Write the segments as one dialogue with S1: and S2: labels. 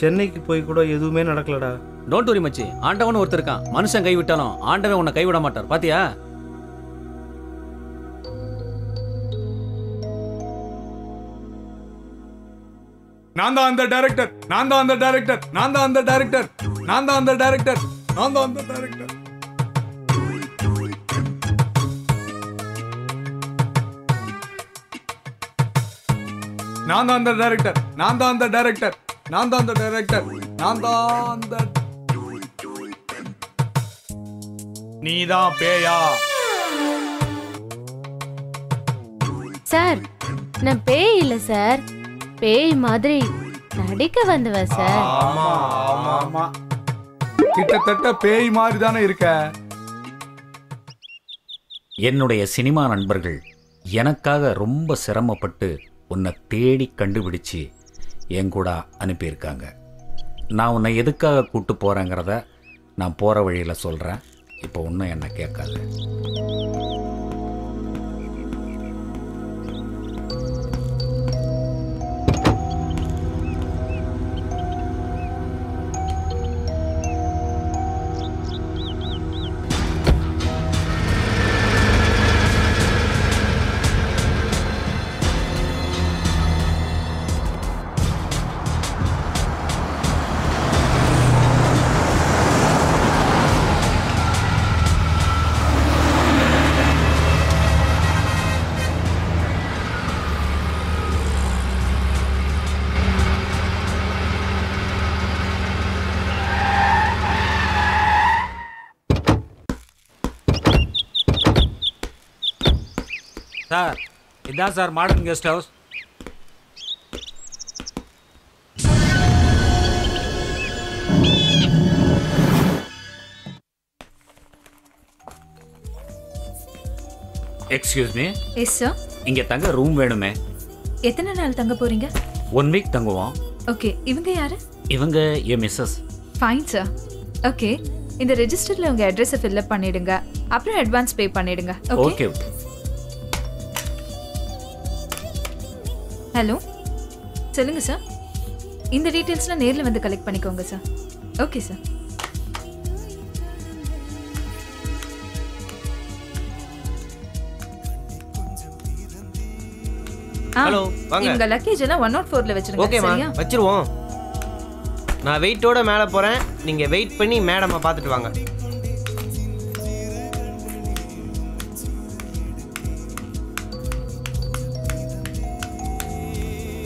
S1: சென்னைக்கு போய் கூட எதுவுமே நடக்கலடா.
S2: டோன்ட் வரி மச்சி, ஆண்டவன் ஒருத்தர் இருக்கான். மனுஷன் கைவிட்டாலும் ஆண்டவன் உன்னை கைவிட மாட்டார். பாத்தியா?
S3: நான் தான் அந்த டைரக்டர், நான் தான் அந்த டைரக்டர், நான் தான் அந்த டைரக்டர், நான் தான் அந்த டைரக்டர், நான் தான் அந்த டைரக்டர். நான் தான் அந்த டைரக்டர் நான் தான் அந்த டைரக்டர் நான் தான் அந்த டைரக்டர் நான் தான் அந்த நீதான் பேயா
S4: சார் நான் பேய் இல்ல சார், பேய் மாதிரி நடிக்க வந்தவ சார்.
S3: ஆமா ஆமா ஆமா கிட்டத்தட்ட பேய் மாதிரி தானே இருக்க.
S2: என்னுடைய சினிமா நண்பர்கள் எனக்காக ரொம்ப சிரமப்பட்டு உன்னை தேடி கண்டுபிடிச்சு என் கூட அனுப்பியிருக்காங்க. நான் உன்னை எதுக்காக கூட்டு போகிறேங்கிறத நான் போகிற வழியில் சொல்கிறேன். இப்போ ஒன்றும் என்னை கேட்காது. சார் இதான் sir modern guest house. Excuse me.
S5: Yes sir.
S2: இங்கே தங்க ரூம் வேணுமே.
S5: எத்தனை நாள் தங்க போறீங்க?
S2: 1 வீக் தங்குவோம்.
S5: ஓகே, இவங்க யாரு?
S2: இவங்க என் மிஸ்ஸஸ்.
S5: Fine sir. ஓகே, இந்த ரெஜிஸ்டர்ல உங்க அட்ரஸை ஃபில் அப் பண்ணிடுங்க, அப்புறம் அட்வான்ஸ் பே பண்ணிடுங்க.
S2: ஓகே.
S5: ஹலோ, சொல்லுங்க சார். இந்த டீட்டெயில்ஸ்லாம் நேரில் வந்து கலெக்ட் பண்ணிக்கோங்க சார். Okay sir.
S6: ஹலோ, வாங்க.
S5: உங்க லக்கேஜ் எல்லாம் 104ல வச்சிருங்க.
S6: ஓகேமா,
S5: சரியா?
S6: வச்சிருவோம். நான் வெயிட்டோட மேலே போகிறேன், நீங்கள் வெயிட் பண்ணி மேடமை பார்த்துட்டு வாங்க.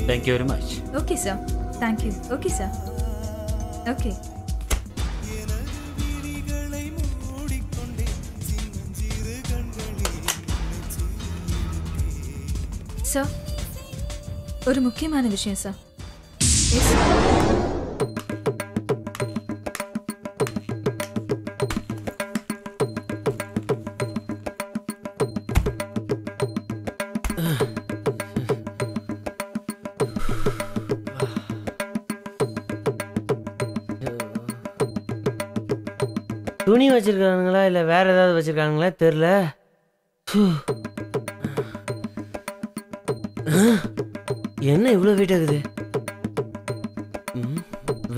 S2: Thank you very much.
S5: Okay sir. Thank you. Okay sir. Okay. Sir, ஒரு முக்கியமான விஷயம் சார். Yes sir.
S6: துணி வச்சிருக்கானுங்களா இல்லை வேற ஏதாவது வச்சிருக்கானுங்களா தெரில. என்ன இவ்வளோ வெயிட் ஆகுது?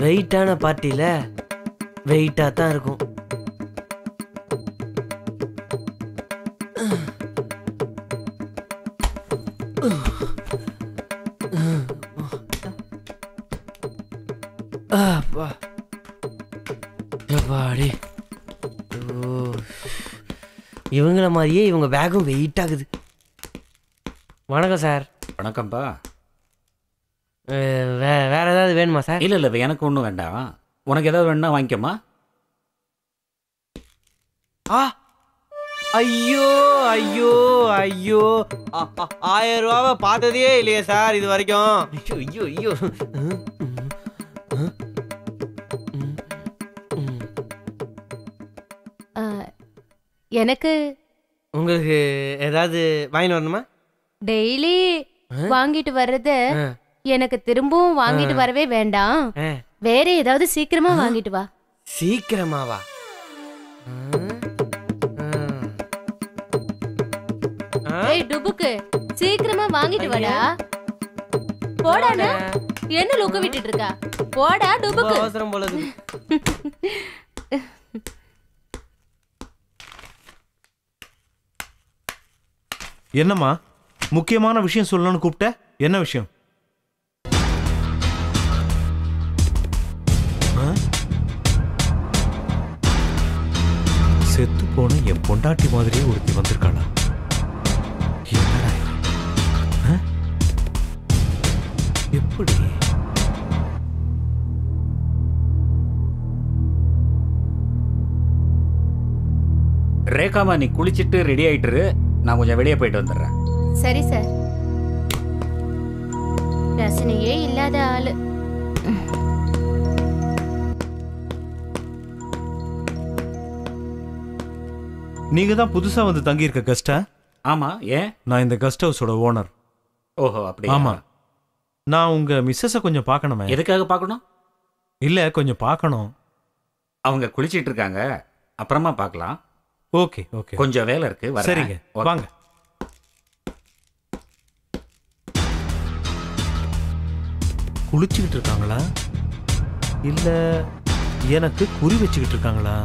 S6: வெயிட்டான பார்ட்டியில் வெயிட்டாக தான் இருக்கும். பாடி இவங்கள மாதிரியே இவங்க பேக்கும் வெயிட் ஆகுது. வணக்கம் சார்.
S2: வணக்கம்ப்பா.
S6: வேற ஏதாவது வேணுமா சார்?
S2: இல்லை இல்லை, எனக்கு ஒன்றும் வேண்டாம். உனக்கு ஏதாவது வேணும்னா வாங்கிக்கம்மா.
S6: ஆ, ஐயோ ஐயோ ஐயோ, 1000 ரூபாவை பார்த்ததே இல்லையே சார் இது வரைக்கும். ஐயோ ஐயோ.
S4: எனக்கு
S6: உங்களுக்கு ஏதாவது வாங்கிட்டு வரணுமா?
S4: டெய்லி வாங்கிட்டு வர்றது எனக்கு திரும்பவும் வாங்கிட்டு வரவே வேண்டாம். வேற ஏதாவது சீக்கிரமா வாங்கிட்டு வா.
S6: சீக்கிரமாவா?
S4: ஏய் டுபுக்கு, சீக்கிரமா வாங்கிட்டு வாடா. போடானா என்ன லுக்க விட்டுட்டு இருக்கா? போடா டுபுக்கு.
S6: அவசரம் போலது.
S1: என்னம்மா முக்கியமான விஷயம் சொல்லணும்னு கூப்பிட்ட? என்ன விஷயம்? செத்து போன என் பொண்டாட்டி மாதிரியே ஒருத்தி வந்திருக்காளா? என்னடா எப்படி?
S2: ரேகாமா, நீ குளிச்சிட்டு ரெடி ஆயிட்டுரு, நான் கொஞ்சம் வெளியே போயிட்டு வந்துடுறேன்.
S4: சரி சார். ரசனையே இல்லாத ஆளு.
S1: நீங்க தான் புதுசா வந்து தங்கி இருக்க கெஸ்டா?
S2: ஆமா, ஏன்?
S1: நான் இந்த கெஸ்ட் ஹவுஸோட ஓனர்.
S2: ஓஹோ, அப்படி.
S1: ஆமா. நான் உங்க மிஸ்ஸஸ கொஞ்சம் பார்க்கணுமே.
S2: எதுக்காக பார்க்கணும்?
S1: இல்ல, கொஞ்சம் பார்க்கணும்.
S2: அவங்க குளிச்சிட்டு இருக்காங்க, அப்புறமா பார்க்கலாம்.
S1: Okay okay.
S2: கொஞ்சம் வேலை இருக்கு.
S1: சரிங்க, வாங்க. குளிச்சுக்கிட்டு இருக்காங்களா இல்ல எனக்கு குறி வச்சுக்கிட்டு இருக்காங்களா?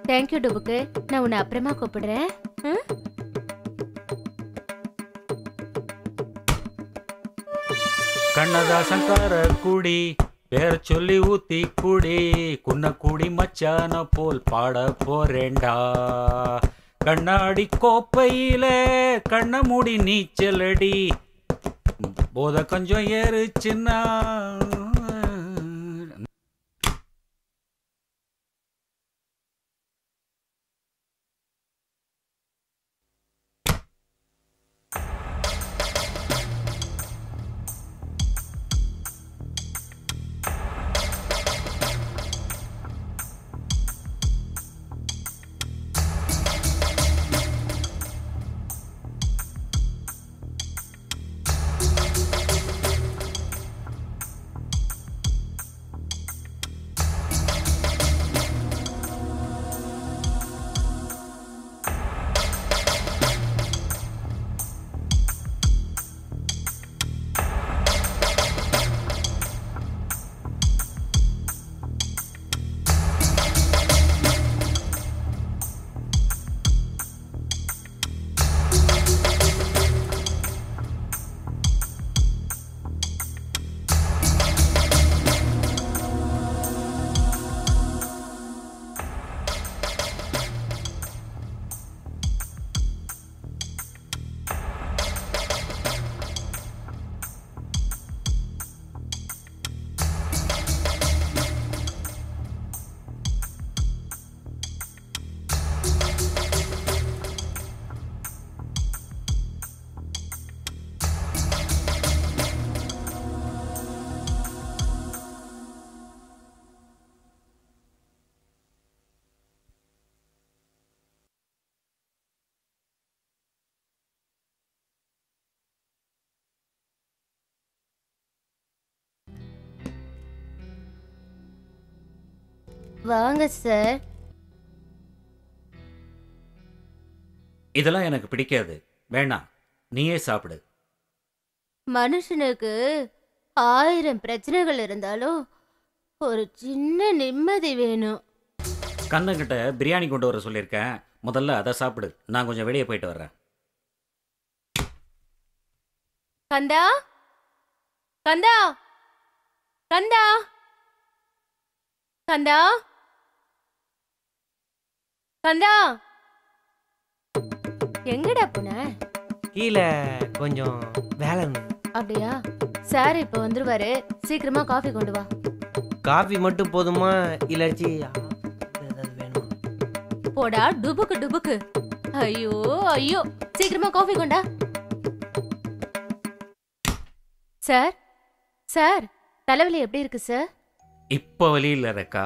S4: தேங்க்யூ டுபுக்கு. நான் உன்னை அப்புறமா கூப்பிடுறேன்.
S2: கண்ணதாசன் கார கூடி பேர சொல்லி ஊத்தி கூடி குன்ன கூடி மச்சான போல் பாட போறேண்டா. கண்ணாடி கோப்பையில கண்ண மூடி நீச்சலடி, போத கொஞ்சம் ஏறுச்சுன்னா.
S4: வாங்க சார்.
S2: இதெல்லாம் எனக்கு பிடிக்காது, வேணாம், நீயே சாப்பிடு.
S4: மனுஷனுக்கு 1000 பிரச்சனைகள் இருந்தாலும் ஒரு சின்ன நிம்மதி வேணும்.
S2: கண்ணங்கிட்ட பிரியாணி கொண்டு வர சொல்லியிருக்கேன், முதல்ல அதை சாப்பிடு, நான் கொஞ்சம் வெளியே போயிட்டு வர்றேன்.
S4: கந்தா, கந்தா, கந்தா, கந்தா, கந்தா, எங்கடா போன?
S6: கீழே கொஞ்சம் வேலை இருந்தது.
S4: அப்படியா? சார் இப்ப வந்துருவாரு, சீக்கிரமா காஃபி கொண்டு வா.
S6: காஃபி மட்டும் போதுமா இல்லாச்சி ஏதாவது வேணுமா?
S4: போடா டுபுக்கு டுபுக்கு. ஐயோ ஐயோ, சீக்கிரமா காஃபி கொண்டா. சார், சார், தலைவலி எப்படி இருக்கு சார்?
S2: இப்போ வலி இல்லை ரேக்கா,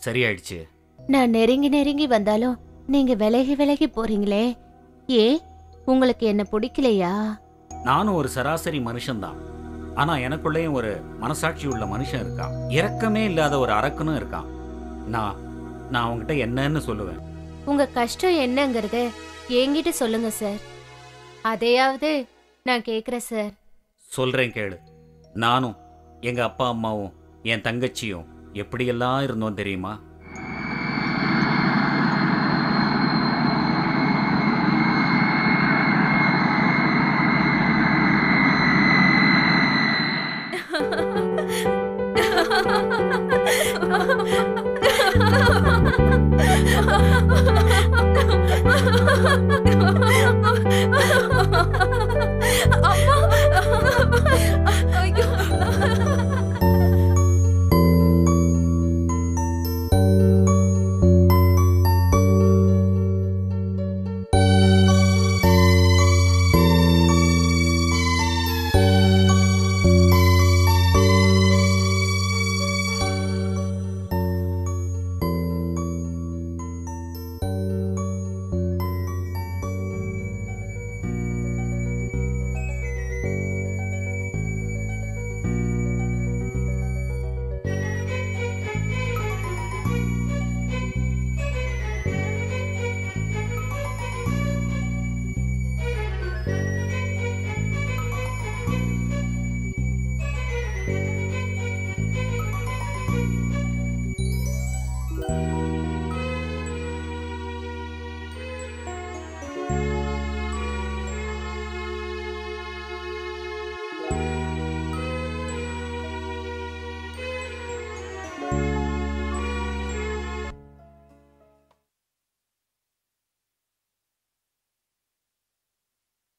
S2: சரியாயிடுச்சு.
S4: நான் நெருங்கி நெருங்கி வந்தாலும் நீங்க விலகி விலகி போறீங்களே, ஏன் உங்களுக்கு என்ன பிடிக்கலையா?
S2: நானும் ஒரு சராசரி மனுஷன்தான், ஆனா எனக்குள்ளேயும் ஒரு மனசாட்சி உள்ள மனுஷன் இருக்கான், இரக்கமே இல்லாத ஒரு அரக்கனும் இருக்கான். நான் அவங்ககிட்ட என்னன்னு சொல்லுவேன்.
S4: உங்க கஷ்டம் என்னங்கறத என்கிட்ட சொல்லுங்க சார், அதையாவது நான் கேக்குறேன் சார்.
S2: சொல்றேன் கேளு. நானும் எங்க அப்பா அம்மாவும் என் தங்கச்சியும் எப்படியெல்லாம் இருந்தோம் தெரியுமா?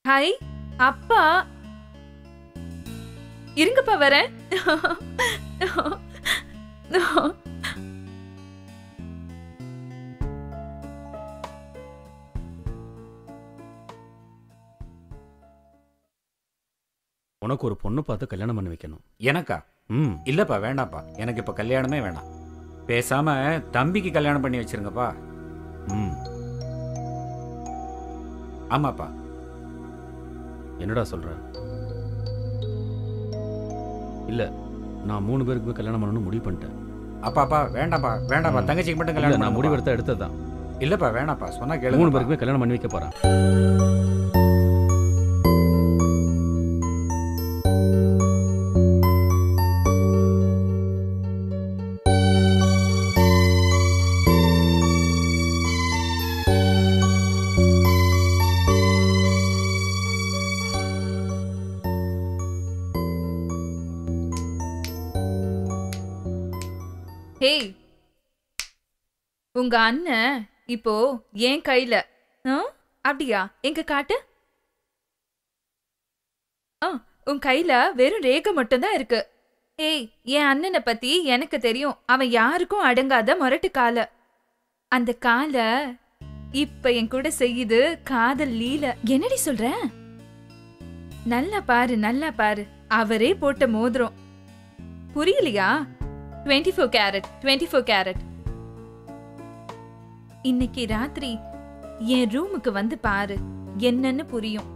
S5: ஹாய் அப்பா, இருங்கப்பா வரேன்.
S7: உனக்கு ஒரு பொண்ணு பார்த்து கல்யாணம் பண்ணி வைக்கணும்.
S2: எனக்கா?
S7: ம்
S2: இல்லப்பா, வேண்டாப்பா. எனக்கு இப்ப கல்யாணமே வேணாம். பேசாம தம்பிக்கு கல்யாணம் பண்ணி வச்சிருங்கப்பா.
S7: ம்
S2: ஆமாப்பா.
S7: என்னடா சொல்ற? இல்ல, நான் 3 பேருக்கு கல்யாணம் பண்ணணும்னு முடிவு பண்ணிட்டேன்.
S2: அப்பாப்பா வேண்டாப்பா, வேண்டாப்பா. தங்கச்சிக்கு மட்டும்
S7: இல்ல,
S2: கல்யாணம்
S7: நான் முடிவெடுத்த எடுத்ததான்.
S2: இல்லப்பா, வேணாப்பா. சொன்னா கேளு.
S7: 3 பேருக்குமே கல்யாணம் பண்ணி வைக்க போறேன்.
S5: ஹேய், உங்க அண்ணன் இப்போ என் கையில. அப்படியா? எங்க காட்டு. உன் கையில வெறும் ரேகை மட்டும்தான் இருக்கு. ஏய், என் அண்ணனை பத்தி எனக்கு தெரியும். அவன் யாருக்கும் அடங்காத முரட்டு கால. அந்த கால இப்ப என் கூட செய்யுது காதல் லீல. என்னடி சொல்ற? நல்லா பாரு, நல்லா பாரு. அவரே போட்ட மோதிரம். புரியலையா? 24 கேரட், 24 கேரட். இன்னைக்கு ராத்திரி என் ரூமுக்கு வந்து பாரு, என்னன்னு புரியும்.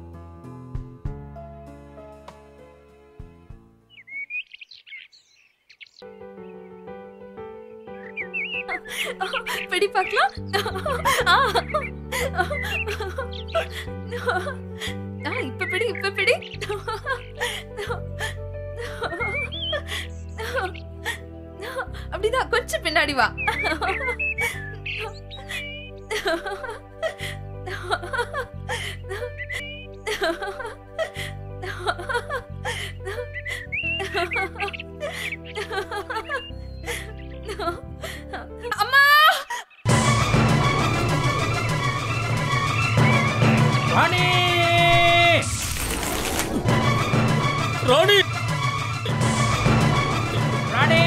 S5: பிடி பார்க்கலாம். இப்ப பிடி, இப்ப பிடி. அப்படிதான், கொஞ்சம் பின்னாடி வா. அம்மா!
S2: ராணி! ராணி! ராணி!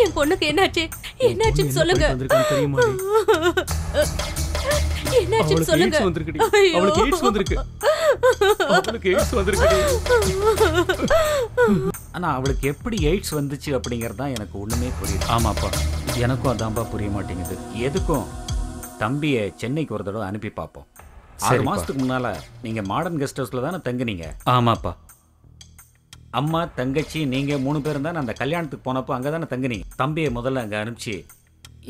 S4: என் பொண்ணுக்கு என்னாச்சு? என்னாச்சுன்னு சொல்லுங்க.
S7: தெரியுமா?
S4: என்னாச்சுன்னு சொல்லுங்க.
S7: அவளுக்கு எய்ட்ஸ் வந்திருக்கு. அவளுக்கு எய்ட்ஸ் வந்திருக்கு.
S2: ஆனா அவளுக்கு எப்படி எய்ட்ஸ் வந்துச்சு அப்படிங்கிறது தான் எனக்கு ஒண்ணுமே புரியல. ஆமாப்பா, எனக்கும் அதான்ப்பா புரிய மாட்டேங்குது. எதுக்கும் தம்பியை சென்னைக்கு ஒரு தடவை அனுப்பி பார்ப்போம். 6 மாசத்துக்கு முன்னால நீங்க மாடர்ன் கெஸ்ட் ஹவுஸ்ல தானே தங்குனீங்க?
S7: ஆமாப்பா.
S2: அம்மா தங்கச்சி நீங்க 3 பேரும் தானே அந்த கல்யாணத்துக்கு போனப்போ அங்கே தானே தங்குனீங்க. தம்பியை முதல்ல அங்கே அனுப்பிச்சு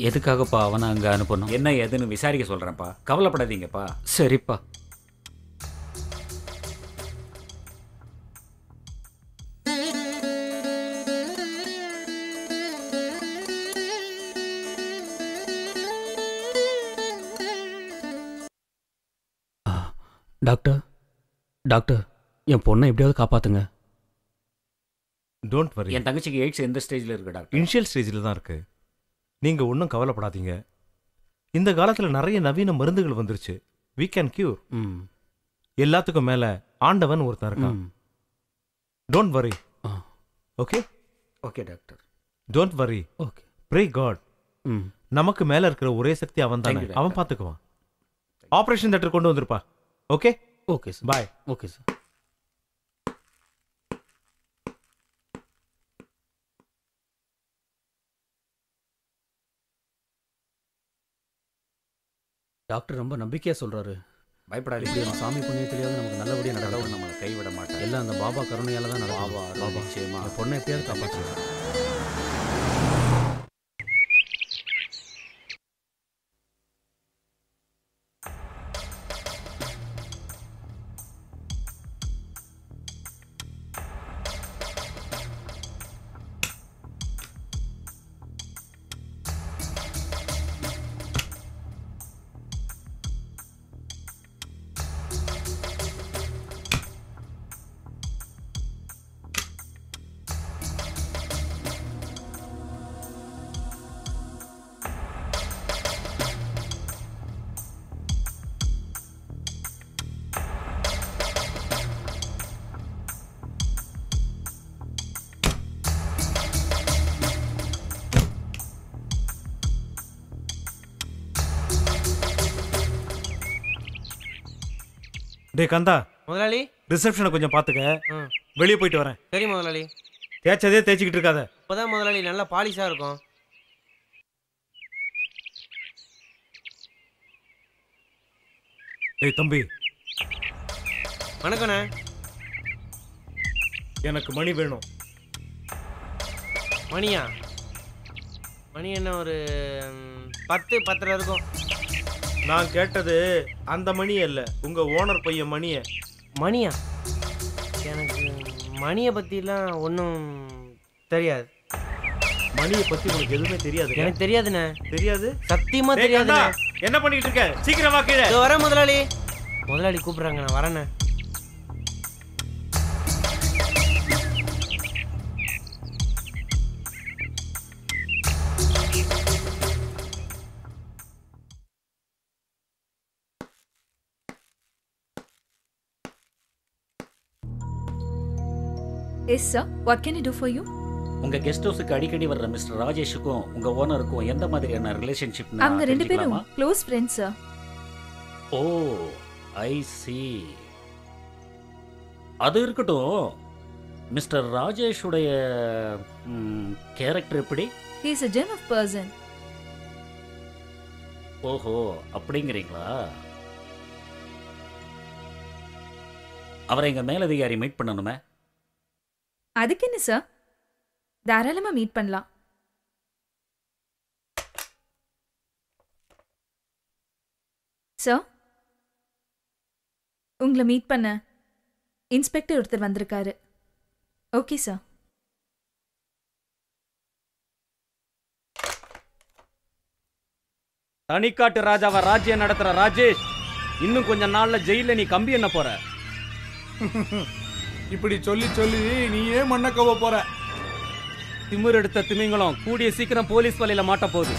S7: எதுக்காகப்பா அவனை அங்கே அனுப்பணும்?
S2: என்ன ஏதுன்னு விசாரிக்க சொல்கிறேன்ப்பா. கவலைப்படாதீங்கப்பா.
S7: சரிப்பா. டாக்டர் டாக்டர், என் பொண்ணை எப்படியாவது காப்பாத்துங்க.
S1: Don't worry.
S2: என் தங்கச்சிக்கு எய்ட்ஸ் எந்த ஸ்டேஜில் இருக்கு டாக்டர்?
S1: இனிஷியல் ஸ்டேஜில் தான் இருக்கு. நீங்கள் ஒன்றும் கவலைப்படாதீங்க. இந்த காலத்தில் நிறைய நவீன மருந்துகள் வந்துருச்சு. We can cure. எல்லாத்துக்கும் மேலே ஆண்டவன் ஒருத்தன் இருக்கான். Don't worry. Okay
S2: okay doctor.
S1: Don't worry.
S7: Okay.
S1: Pray God. நமக்கு மேலே இருக்கிற ஒரே சக்தி அவன் தானே. அவன் பார்த்துக்குவான். ஆப்ரேஷன் தேட்டர் கொண்டு வந்திருப்பா. Okay
S7: okay sir.
S1: Bye.
S7: Okay sir. Doctor ரொம்ப நம்பிக்கையா சொல்றாரு.
S2: பயப்படாதீங்க.
S7: சாமி புண்ணியத்திலேயாவது நமக்கு நல்லபடியாக நடக்கும்.
S2: நம்மளை கைவிட மாட்டேன்.
S7: எல்லாம் அந்த பாபா கருணையால தான் நடக்கும்.
S2: பாபா நிச்சயமா
S7: என் பொண்ணை எப்படியாவது காப்பாற்றுவேன்.
S1: டே கந்தா,
S6: முதலாளி
S1: ரிசப்ஷனை கொஞ்சம் பார்த்துக்க. வெளியே போயிட்டு வரேன்.
S6: சரி முதலாளி.
S1: தேய்ச்சதே தேய்ச்சிக்கிட்டு இருக்காத.
S6: இப்போதான் முதலாளி நல்லா பாலிஷாக இருக்கும்.
S1: டேய் தம்பி.
S6: வணக்கண்ணே.
S1: எனக்கு மணி வேணும்.
S6: மணியா? மணி என்ன ஒரு 10-10:30 இருக்கும்.
S1: நான் கேட்டது அந்த மணி அல்ல, உங்க ஓனர் பையன் மணியை.
S6: மணியா? எனக்கு மணியை பற்றிலாம் ஒன்றும் தெரியாது.
S1: மணியை பத்தி உனக்கு எதுவுமே தெரியாது?
S6: எனக்கு தெரியாதுண்ணே.
S1: தெரியாது?
S6: சத்தியமா
S1: டேய்
S6: தெரியாதுண்ணே.
S1: கந்தா, என்ன பண்ணிட்டு இருக்க? சீக்கிரமா கீழே
S6: வரேன் முதலாளி. முதலாளி கூப்பிடுறாங்க, நான் வரேண்ணே.
S5: Yes sir, what can I do for you?
S2: உங்க கெஸ்ட் ஹவுஸுக்கு அடிக்கடி வர்ற மிஸ்டர் ராஜேஷுக்கும் உங்க ஓனருக்கும் எந்த மாதிரியான ரிலேஷன்ஷிப்?
S5: அவங்க 2 பேரும் க்ளோஸ் ஃப்ரெண்ட்ஸ் சார்.
S2: ஓ ஐ சி. அது இருக்கட்டும். மிஸ்டர் ராஜேஷுடைய கேரக்டர் எப்படி?
S5: He is a gem of person.
S2: ஓஹோ, அப்படிங்கிறீங்களா? அவரை எங்க மேலதிகாரி மீட் பண்ணணுமே.
S5: அதுக்கு என்ன சார், தாராளமா மீட் பண்ணலாம். சார், உங்களை மீட் பண்ண இன்ஸ்பெக்டர் ஒருத்தர் வந்திருக்காரு. Okay sir.
S7: தனிக்காட்டு ராஜாவை ராஜ்யம் நடத்துற ராஜேஷ், இன்னும் கொஞ்ச நாள்ல ஜெயில நீ கம்பி என்ன போற?
S3: இப்படி சொல்லி சொல்லி நீயே மண்ண கவ போற.
S7: திமிர் எடுத்த திமிங்கலம் கூடிய சீக்கிரம் போலீஸ் வலையில மாட்ட போகுது.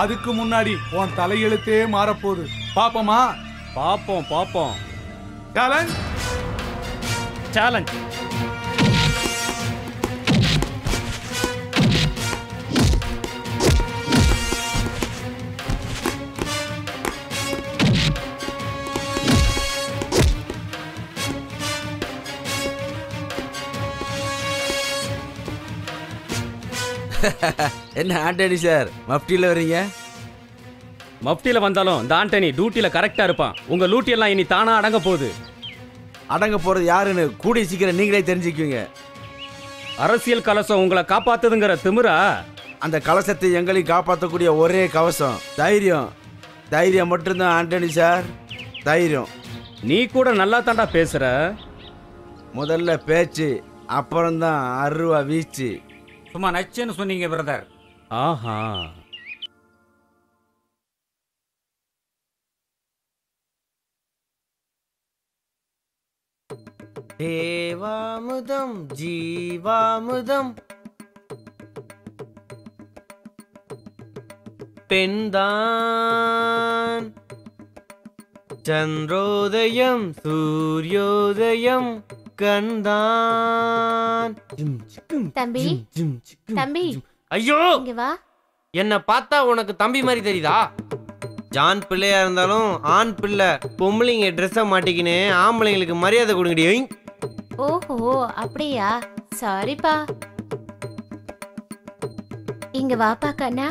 S3: அதுக்கு முன்னாடி உன் தலையெழுத்தே மாறப்போகுது. பாப்போமா?
S7: பாப்போம் பாப்போம்.
S3: Challenge
S7: challenge.
S8: என்ன ஆண்டனி சார் மப்டியில் வர்றீங்க?
S7: மஃப்டியில வந்தாலும் இந்த ஆண்டனி டியூட்டில கரெக்டா இருப்பான். உங்க லூட்டி எல்லாம் இனி தானா அடங்க போகுது.
S8: அடங்க போறது யாருன்னு கூடிய சீக்கிரம் நீங்களே தெரிஞ்சுக்குவீங்க.
S7: அரசியல் கலசம் உங்களை காப்பாத்துதுங்கிற திமிரா?
S8: அந்த கலசத்தை எங்களையும் காப்பாற்றக்கூடிய ஒரே கவசம் தைரியம். தைரியம் மட்டும்தான் ஆண்டனி சார், தைரியம்.
S7: நீ கூட நல்லா தாண்டா பேசுற.
S8: முதல்ல பேச்சு, அப்புறம்தான் அருவா வீச்சு.
S2: சும்மா நச்சுன்னு சொன்னீங்க பிரதர்.
S7: ஆஹா,
S6: தேவாமுதம் ஜீவாமுதம் பெண்தான் சந்திரோதயம் சூரியோதயம் கண்தான்.
S4: தம்பி தம்பி
S6: ஐயோ,
S4: இங்க வா.
S6: என்ன பார்த்தா உனக்கு தம்பி மாதிரி தெரியுதா? ஜான் பிள்ளையா இருந்தாலும் ஆண் பிள்ளை. பொம்பளைங்க ட்ரெஸ்ஸை மாட்டிக்கின்னு ஆம்பளைங்களுக்கு மரியாதை கொடுங்கடி.
S4: ஓஹோ, அப்படியா? சாரிப்பா. இங்க வாப்பா கண்ணா,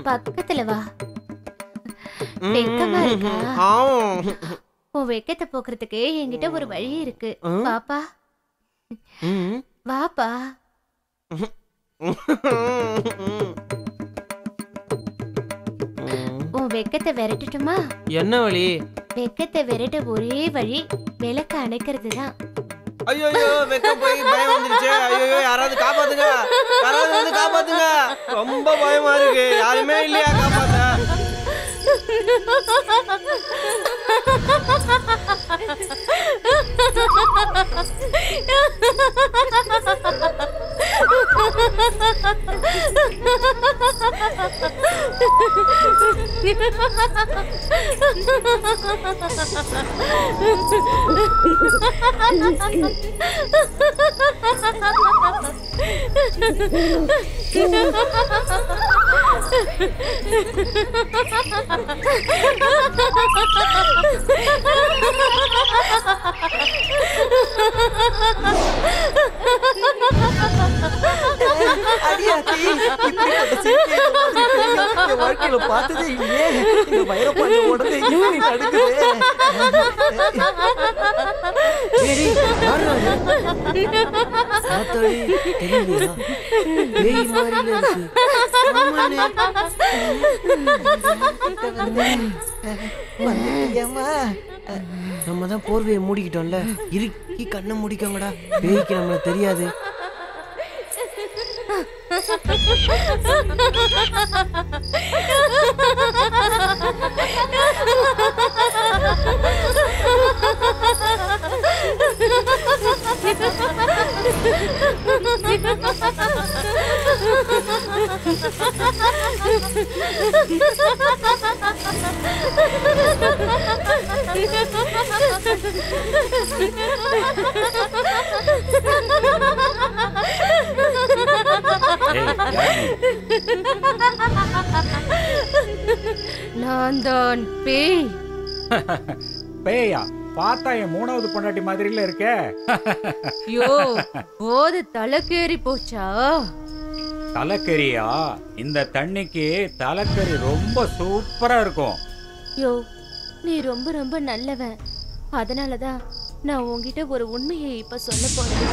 S4: பக்கத்துல வா. வெக்கமா இருக்கா? உன் வெக்கத்தை போக்குறதுக்கு என்கிட்ட ஒரு வழி இருக்கு. வாப்பா வாப்பா. உன் வெக்கத்தை விரட்டட்டுமா?
S6: என்ன வழி?
S4: வெக்கத்தை விரட்ட ஒரே வழி விளக்க அணைக்கிறது தான்.
S6: ஐயோ, வெக்க போய் பயம் வந்துருச்சு. ஐயோ, யாராவது காப்பாத்துங்க, யாராவது வந்து காப்பாத்துங்க. ரொம்ப பயமா இருக்கு. யாருமே இல்லையா காப்பாத்த? வாழ்க்கையில பார்த்ததே இல்லையே. இந்த வைரப்பாஞ்ச உடனே இப்படி நடக்குது. நம்ம தான் போர்வையை மூடிக்கிட்டோம்ல, இறுக்கி கண்ணை மூடிக்கோங்கடா. பேய்க்கு நம்மள தெரியாது.
S4: நான் தான் பேய்.
S9: பேயா? பார்த்தா என் மூணாவது பொண்டாட்டி மாதிரில இருக்க.
S4: யோ, போது தலைக்கேறி போச்சா?
S2: தலைக்கறியா? இந்த தண்ணிக்கு தலைக்கறி ரொம்ப சூப்பரா இருக்கும்.
S4: யோ, நீ ரொம்ப ரொம்ப நல்லவன். அதனாலதான் நான் உன்கிட்ட ஒரு உண்மையை இப்ப சொல்ல போறேன்.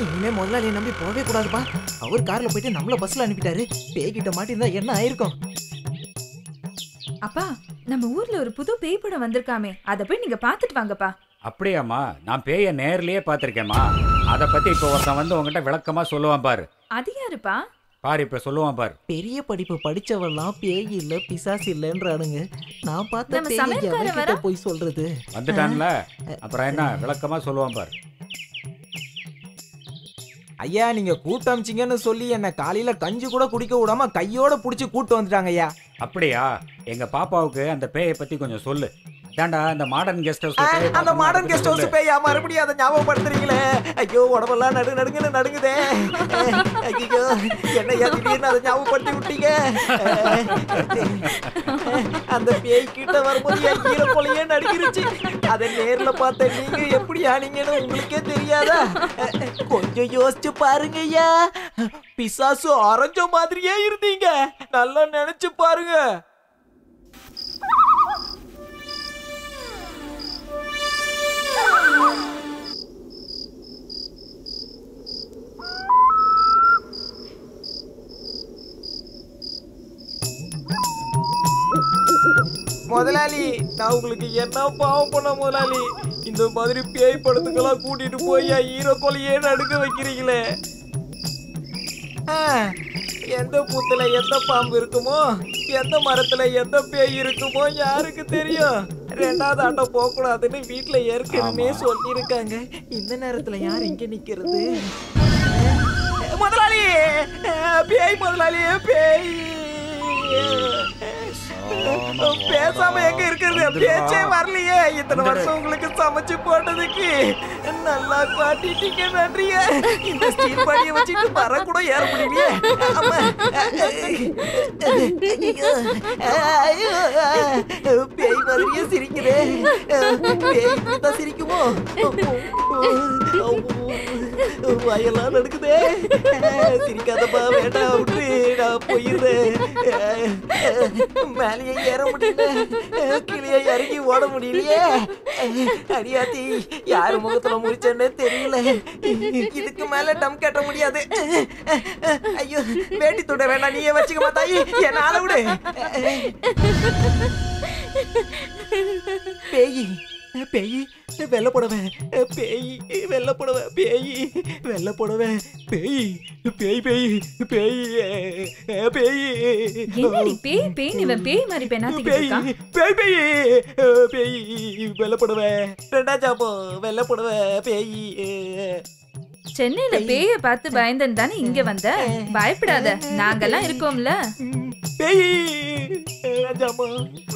S10: இனிமே முதலாளியை நம்பி போகவே கூடாதுப்பா. அவர் கார்ல போயிட்டு நம்மள பஸ்ல அனுப்பிட்டாரு. பேய்கிட்ட மாட்டிருந்தா என்ன ஆயிருக்கும்?
S5: அப்பா, நம்ம ஊர்ல ஒரு புது பேய் படம் வந்திருக்காமே, அத போய் நீங்க பாத்துட்டு வாங்கப்பா.
S9: அப்படியாம்மா? நான் பேய நேர்லயே பாத்திருக்கேம்மா. அத பத்தி இப்ப ஒருத்தன் வந்து உங்ககிட்ட விளக்கமா சொல்லுவான் பாரு.
S5: அது யாருப்பா?
S9: பாரு இப்ப சொல்லுவான் பாரு.
S10: பெரிய படிப்பு படிச்சவெல்லாம் பேய் இல்ல பிசாசு இல்லன்றானுங்க. நான் பார்த்த
S5: நம்ம
S10: பேய்
S5: சமையல்காரன்
S10: எவன்கிட்ட
S5: வரா?
S10: போய் சொல்றது?
S9: வந்துட்டான்ல, அப்புறம் என்ன விளக்கமா சொல்லுவான் பாரு.
S10: ஐயா, நீங்க கூட்டு அமிச்சிங்கன்னு சொல்லி என்ன காலையில கஞ்சி கூட குடிக்க விடாம கையோட புடிச்சு கூட்டு வந்துட்டாங்க ஐயா.
S9: அப்படியா? எங்க பாப்பாவுக்கு அந்த பேயை பத்தி கொஞ்சம் சொல்லு. தாண்டா அந்த மாடர்ன் கெஸ்ட் ஹவுஸ்.
S10: அந்த மாடர்ன் கெஸ்ட் ஹவுஸ் பேயா? மறுபடியும் அதை ஞாபகப்படுத்துறீங்களே. ஐயோ, உடம்பெல்லாம் நடுங்குது. ஐயோ, என்னையா திடீர்னு அதை ஞாபகப்படுத்தி விட்டீங்க. அந்த பேய் கிட்ட வரும்போது என் ஈர கொலையே நடுங்கிருச்சு. அதை நேர்ல பார்த்த நீங்க எப்படி ஆனீங்கன்னு உங்களுக்கே தெரியாதா? கொஞ்சம் யோசிச்சு பாருங்க ஐயா. பிசாசு அரைஞ்ச மாதிரியே இருந்தீங்க. நல்லா நினைச்சு பாருங்க. முதலாளி, நான் உங்களுக்கு என்ன பாவம் பண்ண முதலாளி? இந்த மாதிரி பேய் படத்துக்கெல்லாம் கூட்டிட்டு போய் ஈரோ கொலையே நடுக்க வைக்கிறீங்களே. எந்த பூத்துல எந்த பாம்பு இருக்குமோ, எந்த மரத்துல எந்த பேய் இருக்குமோ யாருக்கு தெரியும்? ரெண்டாவது ஆட்டம் போக கூடாதுன்னு வீட்டுல ஏற்கனவே சொல்லியிருக்காங்க. இந்த நேரத்துல யார் இங்க நிக்கிறது? முதலாளி, பேய் முதலாளி, பேய். பேசாம எங்க இருக்கிறது? பேச்சே வரலையே. இத்தனை வருஷம் உங்களுக்கு சமைச்சு போட்டதுக்கு நல்லா காட்டிட்டீங்க. நன்றிய. இந்த ஸ்டீல் பாடிய வச்சுட்டு வர கூட ஏற முடியலையே. பேய் மாதிரியே சிரிக்குதே. பேய் இப்படித்தான் சிரிக்குமோ? வயெல்லாம் நடக்குதே. சிரிக்காதப்பா, வேண்டாம் விட்டு நான் போயிடுறேன். மேலேயே ஏற முடியல, கீழே இறங்கி ஓட முடியலையே. அடியாத்தி, யாரு முகத்துல முடிச்சேன்னு தெரியல. இதுக்கு மேல டம் கட்ட முடியாது. ஐயோ, வேட்டி துட வேண்டாம், நீயே வச்சுக்க மாத்தாயி, என்னால விடு. பேய் பேய் வெள்ள புடவை, பேய் வெள்ள புடவை, பேய் வெள்ள புடவை, பேய் பேய் பேய் பேய் பேய்.
S5: என்னடி பேய் பேய்? இவன் பேய் மாதிரி பெனாத்திட்டு இருக்கான்.
S10: பேய் பேய் பேய் வெள்ள புடவை, ரெண்டா ஜாபோ வெள்ள புடவை, பேய்.
S5: சென்னையில பேய பார்த்து பயந்தன் தானே இங்க வந்த. பயப்படாத, நாங்கெல்லாம் இருக்கோம்ல.
S10: பேய் ஜாபோ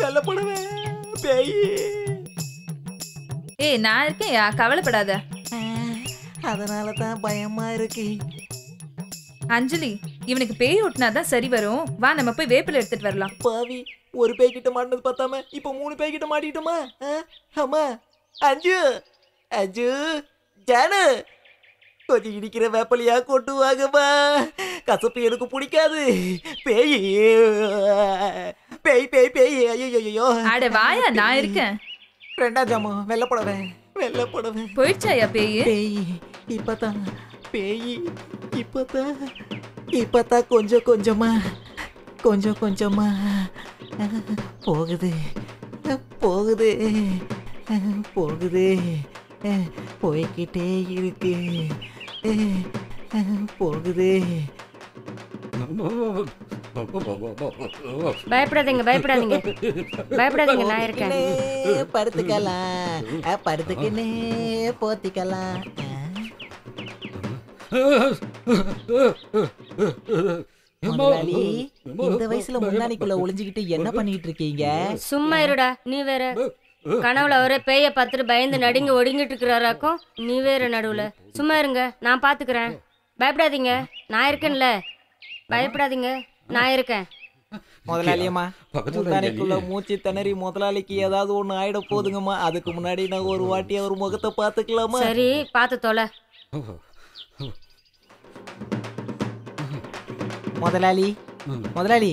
S10: வெள்ள புடவை, பேய்.
S5: ஏய், நான் இருக்கேன், கவலைப்படாத.
S10: அதனால தான் பயமா இருக்கு.
S5: அஞ்சலி, இவனுக்கு பேய் ஓட்டினாதான் சரி வரும். வா, நம்ம போய் வேப்பில எடுத்துட்டு வரலாம்.
S10: பாவி, ஒரு பேய் கிட்ட மாட்டினது பார்த்தாம இப்ப 3 பேய் கிட்ட மாட்டிட்டோமா? ஆமா. அஞ்சு அஞ்சு ஜானு, கொஞ்சம் இடிக்கிற வேப்பலையா கொண்டு வாங்கம்மா. கசப்பு எனக்கு பிடிக்காது. பேய் பேய் பேய் பேய். ஐயோ,
S5: அட வாயா, நான் இருக்கேன்.
S10: ரெண்டாம் ஜாமோ வெள்ள புடவை, வெள்ள புடவை.
S5: போயிடுச்சாயா பேய்?
S10: பேய் இப்பதான், பேய் இப்பதான் கொஞ்சம் கொஞ்சமா போகுது போகுது போகுது, போய்கிட்டே இருக்கு, போகுது.
S4: பயப்படாதீங்க, நான் இருக்கேன்.
S10: படுத்துக்கலாம், படுத்துக்கினே போத்திக்கலாம். முதலாளி, இந்த வயசுல முன்னாடிக்குள்ள ஒளிஞ்சுக்கிட்டு என்ன பண்ணிட்டு இருக்கீங்க?
S4: சும்மா இருடா, நீ வேற. கனவுல அவரே பேய பார்த்துட்டு பயந்து நடுங்கி ஒடுங்கிட்டு இருக்கிறாராக்கும். நீ வேற நடுவுல. சும்மா இருங்க, நான் பாத்துக்கிறேன். பயப்படாதீங்க, நான் இருக்கேன்ல. பயப்படாதீங்க, நான் இருக்கேன்.
S10: முதலாளியம்மா, முந்தானைக்குள்ள மூச்சு திணறி முதலாளிக்கு ஏதாவது ஒண்ணு ஆயிட போதுங்கம்மா. அதுக்கு முன்னாடி நான் ஒரு வாட்டி அவர் முகத்தை பாத்துக்கலாமா?
S4: சரி, பாத்து தொலை.
S10: முதலாளி, முதலாளி,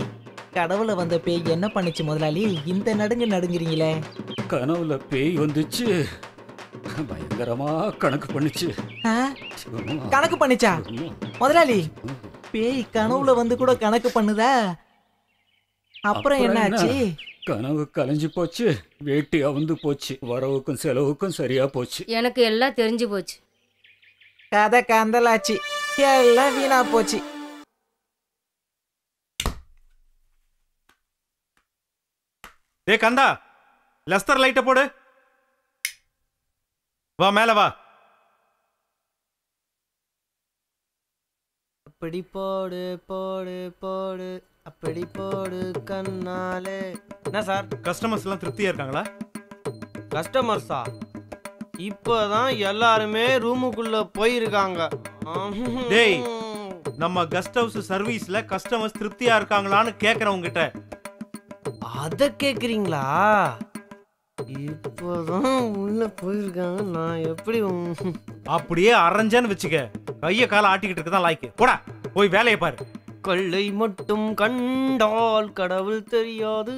S10: கடவுள வந்த பேய் என்ன பண்ணுச்சு முதலாளி? இந்த நடுங்கிறீங்களே.
S9: கனவுல பேய் வந்துச்சு. பயங்கரமா கணக்கு பண்ணுச்சு.
S10: கணக்கு பண்ணிச்சா முதலாளி? பேய் கனவுல வந்து கூட கணக்கு பண்ணுதா? அப்புறம் என்னாச்சு?
S9: கனவு கலைஞ்சு போச்சு, வேட்டி அவுந்து போச்சு, வரவுக்கும் செலவுக்கும் சரியா போச்சு.
S4: எனக்கு எல்லாம் தெரிஞ்சு போச்சு.
S10: கதை கந்தலாச்சு, எல்லாம் வீணா போச்சு.
S1: டே கந்தா, லெஸ்டர் லைட்டை போடு. வா மேல வா.
S6: அப்படி போடு போடு போடு, அப்படி போடு கண்ணாலே. என்ன சார்,
S1: கஸ்டமர்ஸ் எல்லாம் திருப்தியா இருக்காங்களா?
S6: கஸ்டமர்ஸா? இப்பதான் எல்லாருமே ரூமுக்குள்ள போயிருக்காங்க.
S1: டேய், நம்ம கெஸ்ட் ஹவுஸ் சர்வீஸ்ல கஸ்டமர்ஸ் திருப்தியா இருக்காங்களான்னு கேக்குறவங்க கிட்ட.
S6: அத கேக்குறீங்களா? இப்பதான் உள்ள போயிருக்காங்க. நான் எப்படி
S1: அப்படியே அரைஞ்சான்னு வச்சுக்க, கைய கால ஆட்டிக்கிட்டு இருக்கதான் லாய்க்கு. போடா போய் வேலையை பாரு.
S6: கொள்ளை மட்டும் கண்டால் கடவுள் தெரியாது.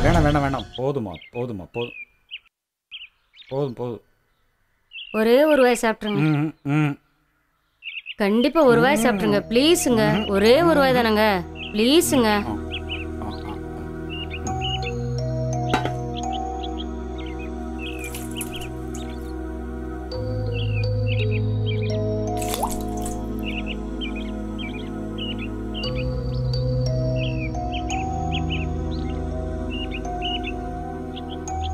S9: வேணாம் வேணாம் வேணாம், போதுமா போதுமா போதும் போதும் போதும்.
S4: ஒரே ஒரு வாய் சாப்பிட்ருங்க. கண்டிப்பா ஒரு வாய் சாப்பிட்ருங்க ப்ளீஸுங்க. ஒரே ஒரு வாய் தானங்க, ப்ளீஸுங்க.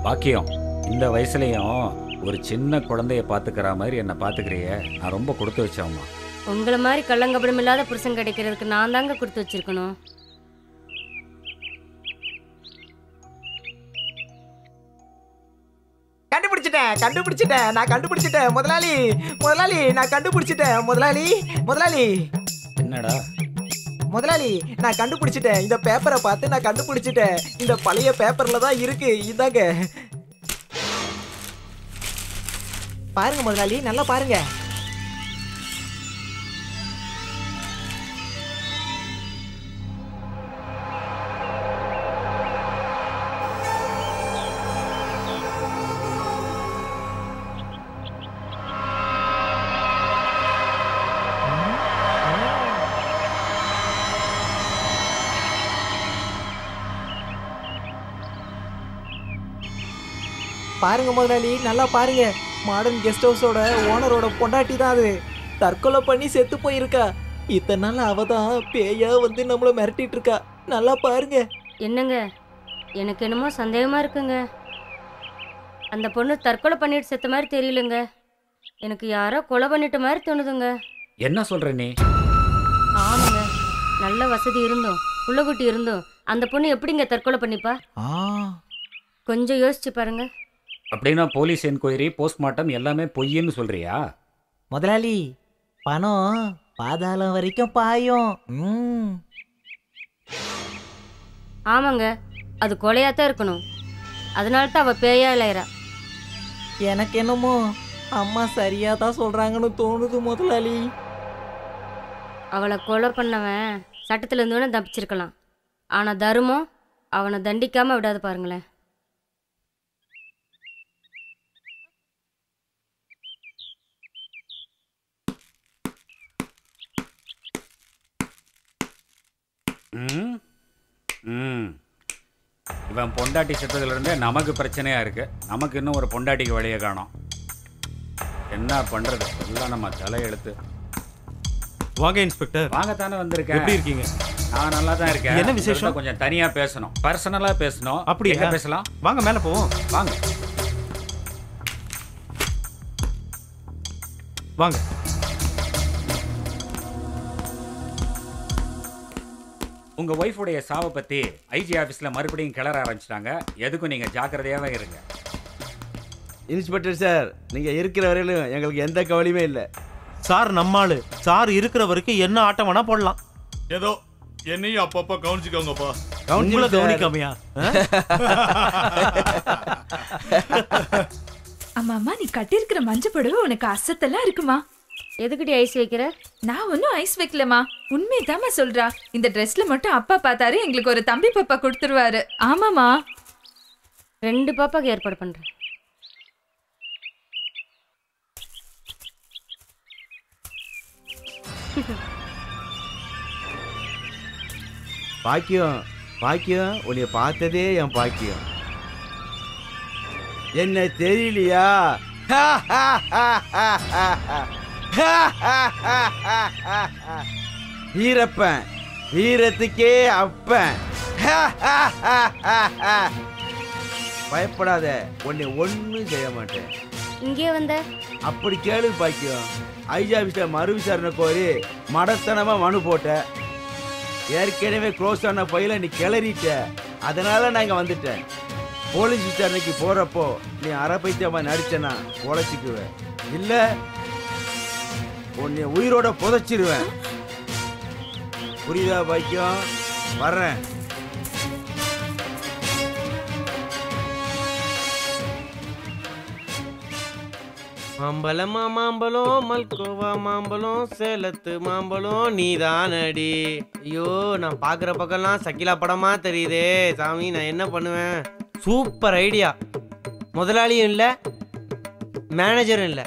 S9: பாக்கியம், இந்த வயசுலயும் ஒரு சின்ன குழந்தைய பாத்துக்கிற மாதிரி என்ன பாத்துக்கிறிய, நான் ரொம்ப கொடுத்து வச்சேம்மா.
S4: உங்களை மாதிரி கள்ளங்கபடம் இல்லாத புருஷன் கிடைக்கிறதுக்கு நான் தாங்க கொடுத்து வச்சிருக்கணும்.
S10: கண்டுபிடிச்சிட்டேன் நான் கண்டுபிடிச்சிட்டேன் முதலாளி. முதலாளி நான் கண்டுபிடிச்சிட்டேன் முதலாளி. முதலாளி
S9: என்னடா
S10: முதலாளி, நான் கண்டுபிடிச்சிட்டேன். இந்த பேப்பரை பார்த்து நான் கண்டுபிடிச்சிட்டேன். இந்த பழைய பேப்பர்ல தான் இருக்கு. இதாங்க பாருங்க முதலாளி, நல்லா பாருங்க. பாருங்க முதலாளி, நல்லா பாருங்க. மாடர்ன் கெஸ்ட் ஹவுஸோட ஓனரோட பொண்டாட்டி தான் அது. தற்கொலை பண்ணி செத்து போயிருக்கா. இத்தனை நாள் அவ தான் பேயா வந்து நம்மள மிரட்டிட்டு இருக்கா. நல்லா பாருங்க.
S4: என்னங்க, எனக்கு என்னமோ சந்தேகமா இருக்குங்க. அந்த பொண்ணு தற்கொலை பண்ணிட்டு செத்த மாதிரி தெரியலங்க. எனக்கு யாரோ கொலை பண்ணிட்ட மாதிரி தோணுதுங்க.
S9: என்ன சொல்ற நீ?
S4: ஆமாங்க, நல்ல வசதி இருந்தோம், புள்ளக்குட்டி இருந்தோம், அந்த பொண்ணு எப்படிங்க தற்கொலை பண்ணிப்பா? கொஞ்சம் யோசிச்சு பாருங்க.
S9: அப்படின்னா போலீஸ் என்கொயரி, போஸ்ட்மார்ட்டம் எல்லாமே பொய்ன்னு சொல்றியா?
S10: முதலாளி, பணம் பாதாளம் வரைக்கும் பாயும்.
S4: ஆமாங்க, அது கொலையாத்தான் இருக்கணும். அதனால தான் அவ பேயா இளையரா.
S10: எனக்கு என்னமோ அம்மா சரியா தான் சொல்றாங்கன்னு தோணுது முதலாளி.
S4: அவளை கொலை பண்ணவன் சட்டத்துல இருந்தோன்னு தப்பிச்சிருக்கலாம். ஆனா தர்மம் அவனை தண்டிக்காம விடாது பாருங்களேன்.
S9: இவன் பொண்டாட்டி செத்ததுலேருந்தே நமக்கு பிரச்சனையா இருக்கு. நமக்கு இன்னும் ஒரு பொண்டாட்டிக்கு வழியை காணோம். என்ன பண்றது? எல்லாம் நம்ம தலையெழுத்து.
S1: வாங்க இன்ஸ்பெக்டர்.
S9: வாங்கத்தானே வந்திருக்கேன்.
S1: எப்படி இருக்கீங்க?
S9: நான் நல்லா தான் இருக்கேன்.
S1: என்ன விசேஷம்?
S9: கொஞ்சம் தனியா பேசணும், பர்சனலா பேசணும்.
S1: அப்படியே
S9: பேசலாம்.
S1: வாங்க மேல போவோம்.
S9: வாங்க
S1: வாங்க.
S9: உங்க ஒய்ஃபுடைய சாவை பத்தி ஐஜி ஆபீஸ்ல மறுபடியும் கிளற ஆரம்பிச்சிட்டாங்க. எதுக்கும் நீங்க ஜாக்கிரதையாவே இருங்க.
S8: இன்ஸ்பெக்டர் சார், நீங்க இருக்கிற வரையிலும் எங்களுக்கு எந்த கவலையுமே இல்லை
S1: சார். நம்மாளு சார் இருக்கிற வரைக்கும் என்ன ஆட்டம் வேணா போடலாம்.
S3: ஏதோ என்னையும் அப்பப்ப கவனிச்சுக்கோங்கப்பா.
S1: உங்களை கவனிக்காமையா?
S5: அம்மா நீ கட்டியிருக்கிற மஞ்சள் புடவை உனக்கு அசத்தெல்லாம் இருக்குமா?
S4: எதுக்கிட்ட ஐஸ் வைக்கிற?
S5: நான் ஒன்னும் ஐஸ் வைக்கலமா, உண்மைதாம்மா சொல்றா. இந்த ட்ரெஸ்ல மட்டும் அப்பா பார்த்தாரு எங்களுக்கு ஒரு தம்பி பாப்பா கொடுத்துருவாரு. ஆமாமா,
S4: 2 பாப்பாக்கு ஏற்பாடு பண்றேன்.
S8: பாக்கியம் பாக்கியம், உன்னை பார்த்ததே என் பாக்கியம். என்ன தெரியலையா? வீரப்பன், வீரத்துக்கே அப்பன். பயப்படாத, உன்னை ஒன்றும் செய்ய மாட்டேன்.
S4: இங்கே வந்த
S8: அப்படி கேளு பாக்கியம். ஐஜி ஆபீஸ்ல மறு விசாரணை கோரி மடத்தனமா மனு போட்ட. ஏற்கனவே க்ளோஸ் ஆன பையில நீ கிளறிட்ட. அதனால நான் இங்க வந்துட்டேன். போலீஸ் விசாரணைக்கு போறப்போ நீ அரைப்பைத்தியமா நடிச்சனா உழைச்சிக்குவேன், இல்ல உன்னை உயிரோட புதைச்சிருவேன். புரியுதா பாக்கியம்? வர்றேன்.
S6: மாம்பழமா மாம்பழம், மல்கோவா மாம்பழம், சேலத்து மாம்பழம் நீதானடி. ஐயோ, நான் பாக்குற பக்கம்லாம் சக்கிலா படமா தெரியுதே சாமி. நான் என்ன பண்ணுவேன்? Super idea. முதலாளியும் இல்லை, மேனேஜரும் இல்லை.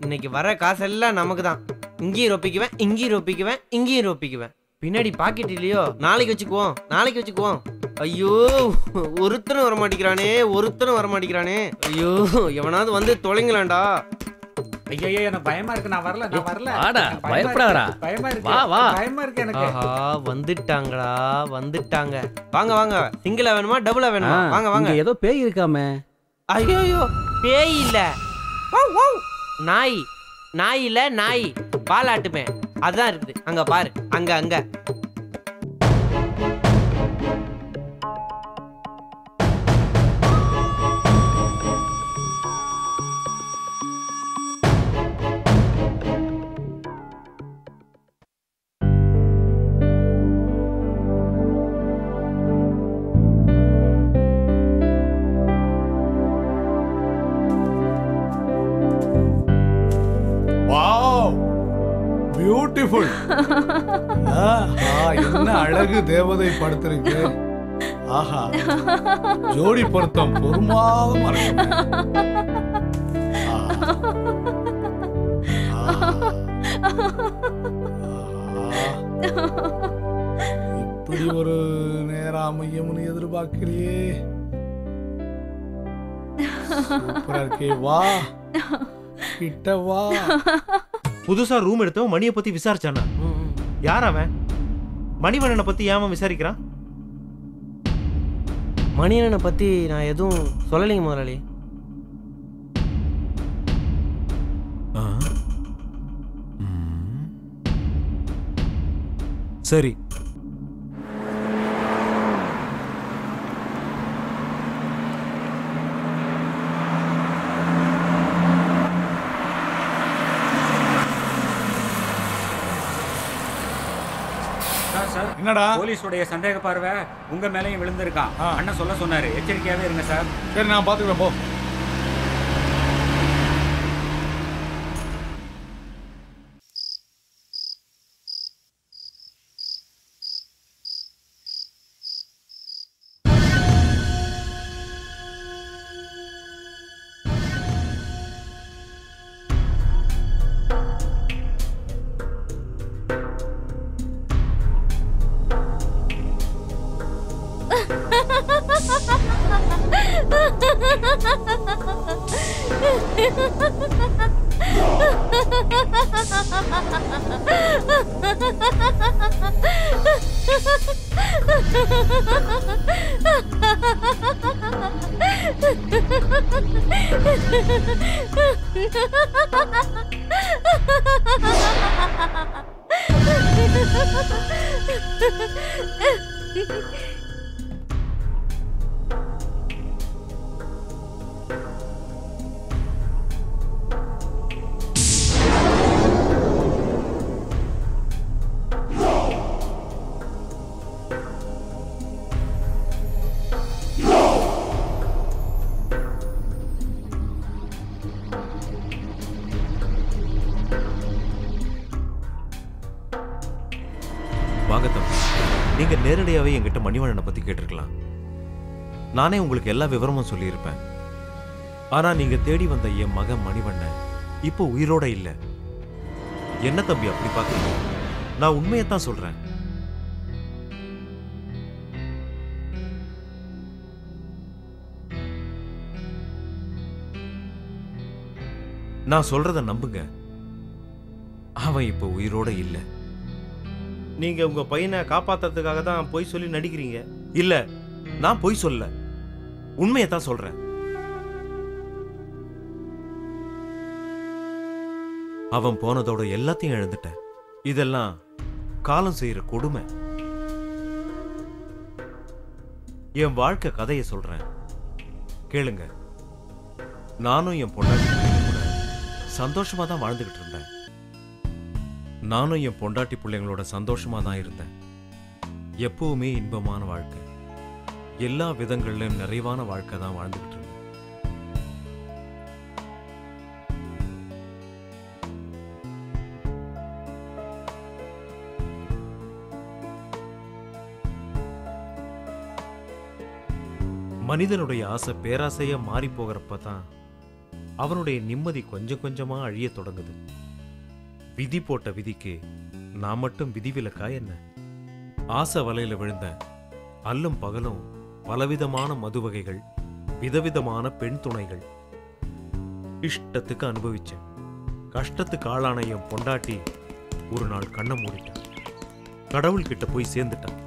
S6: இன்னைக்கு வர காசெல்லாம் நமக்கு தான். இங்கேயும் ரொப்பிக்குவேன், இங்கேயும் ரொப்பிக்குவேன், இங்கேயும் ரொப்பிக்குவேன். பின்னாடி பாக்கெட் இல்லையோ, நாளைக்கு வச்சுக்குவோம், நாளைக்கு வச்சுக்குவோம். ஐயோ, ஒருத்தனும் வரமாட்டேங்கிறானே, ஒருத்தனும் வரமாட்டேங்கிறானே. ஐயோ, எவனாவது வந்து தொலைங்களாண்டா.
S9: ஐயோ, எனக்கு பயமா இருக்கு. நான் வரல, நான் வரல.
S7: வாடா, பயப்படாதடா.
S9: பயமா இருக்கு.
S7: வா வா.
S9: பயமா இருக்கு எனக்கு.
S6: ஆஹா, வந்துட்டாங்கடா, வந்துட்டாங்க. வாங்க வாங்க. சிங்கிளா வேணுமா டபுளா வேணுமா? வாங்க வாங்க.
S7: ஏதோ பேய் இருக்காமே.
S6: ஐயோ, பேய் இல்ல, நாய். நாய் இல்ல, நாய். பாலாட்டுமே, அதான் இருக்குது. அங்க பாரு, அங்க அங்க.
S3: பியூட்டிஃபுல். என்ன அழகு தேவதை படுத்திருக்கு. ஆஹா, ஜோடி பொருத்தம் பொறுமாதமா இருக்கு. இப்படி ஒரு நேரம் அமையும்னு எதிர்பார்க்கலையே. சூப்பரா இருக்கே. வா கிட்ட வா.
S1: புதுசா ரூம் எடுத்தவன் மணியை பத்தி விசாரிச்சானா? யார் அவன்? மணிவண்ணனை பத்தி ஏன் விசாரிக்கிறான்?
S6: மணியண்ணனை பத்தி நான் எதுவும் சொல்லலைங்க முதலாளி.
S1: சரி,
S3: என்னடா
S9: போலீஸுடைய சந்தேக பார்வை உங்க மேலையும் விழுந்திருக்கான். அண்ணன் சொல்ல சொன்னாரு, எச்சரிக்கையாவே இருங்க சார்.
S3: சரி, நான் பாத்துக்கிறேன். போ.
S1: வாங்க தம்பி, நீங்க நேரடியாவே என்கிட்ட மணிவண்ணனை பத்தி கேட்டிருக்கலாம். நானே உங்களுக்கு எல்லா விவரமும் சொல்லியிருப்பேன். ஆனா நீங்க தேடி வந்த என் மகன் மணிவண்ணன் இப்போ உயிரோட இல்ல. என்ன தம்பி அப்படி பாக்குறீங்க? நான் உண்மையத்தான் சொல்றேன். நான் சொல்றத நம்புங்க. அவன் இப்ப உயிரோட இல்ல. நீங்க உங்க பையனை காப்பாத்துறதுக்காக தான் பொய் சொல்லி நடிக்கிறீங்க. இல்ல, நான் பொய் சொல்ல, உண்மையத்தான் சொல்றேன். அவன் போனதோட எல்லாத்தையும் இழந்துட்டேன். இதெல்லாம் காலம் செய்யற கொடுமை. என் வாழ்க்கை கதையை சொல்றேன், கேளுங்க. நானும் என் பொண்டாட்டி சந்தோஷமா தான் வாழ்ந்துகிட்டு இருந்தேன். நானும் என் பொண்டாட்டி பிள்ளைங்களோட சந்தோஷமா தான் இருந்தேன். எப்பவுமே இன்பமான வாழ்க்கை, எல்லா விதங்களிலும் நிறைவான வாழ்க்கை தான் வாழ்ந்துகிட்டு இருந்தேன். மனிதனுடைய ஆசை பேராசையா மாறி போகிறப்பதான் அவனுடைய நிம்மதி கொஞ்சம் கொஞ்சமா அழிய தொடங்குது. விதி போட்ட விதிக்கு நான் மட்டும் விதிவிலக்கா என்ன? ஆசை வலையில விழுந்த அல்லும் பகலும் பலவிதமான மது வகைகள், விதவிதமான பெண் துணைகள் இஷ்டத்துக்கு அனுபவிச்சேன். கஷ்டத்துக்கு ஆளான என் பொண்டாட்டி ஒரு நாள் கண்ணை மூடிட்டான். கடவுள்கிட்ட போய் சேர்ந்துட்டான்.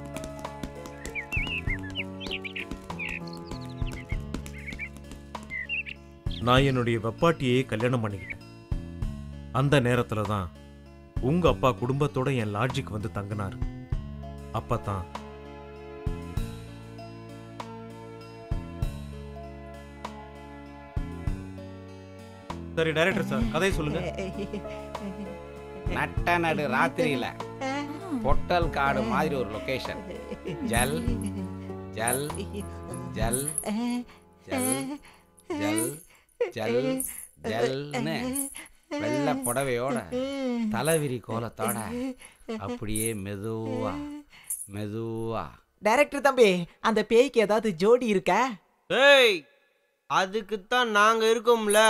S1: நான் என்னுடைய வெப்பாட்டியே கல்யாணம் பண்ணிக்கிட்டேன். அந்த நேரத்துல தான் உங்க அப்பா குடும்பத்தோட என் லாட்ஜுக்கு வந்து தங்கினாரு. அப்பதான் சரி டைரக்டர் சார், கதையை சொல்லுங்க.
S9: நட்ட நடு ராத்திரியில பொட்டல் காடு மாதிரி ஒரு லொகேஷன். ஜல் ஜல் ஜல் ஜல் ஜல் ஜல் ஜல்னு வெள்ளை புடவையோட தலைவிரி கோலத்தோட அப்படியே மெதுவா மெதுவா.
S10: டைரக்டர் தம்பி, அந்த பேய்க்கு ஏதாவது ஜோடி இருக்கா?
S6: ஏய், அதுக்குத்தான் நாங்க இருக்கோம்ல.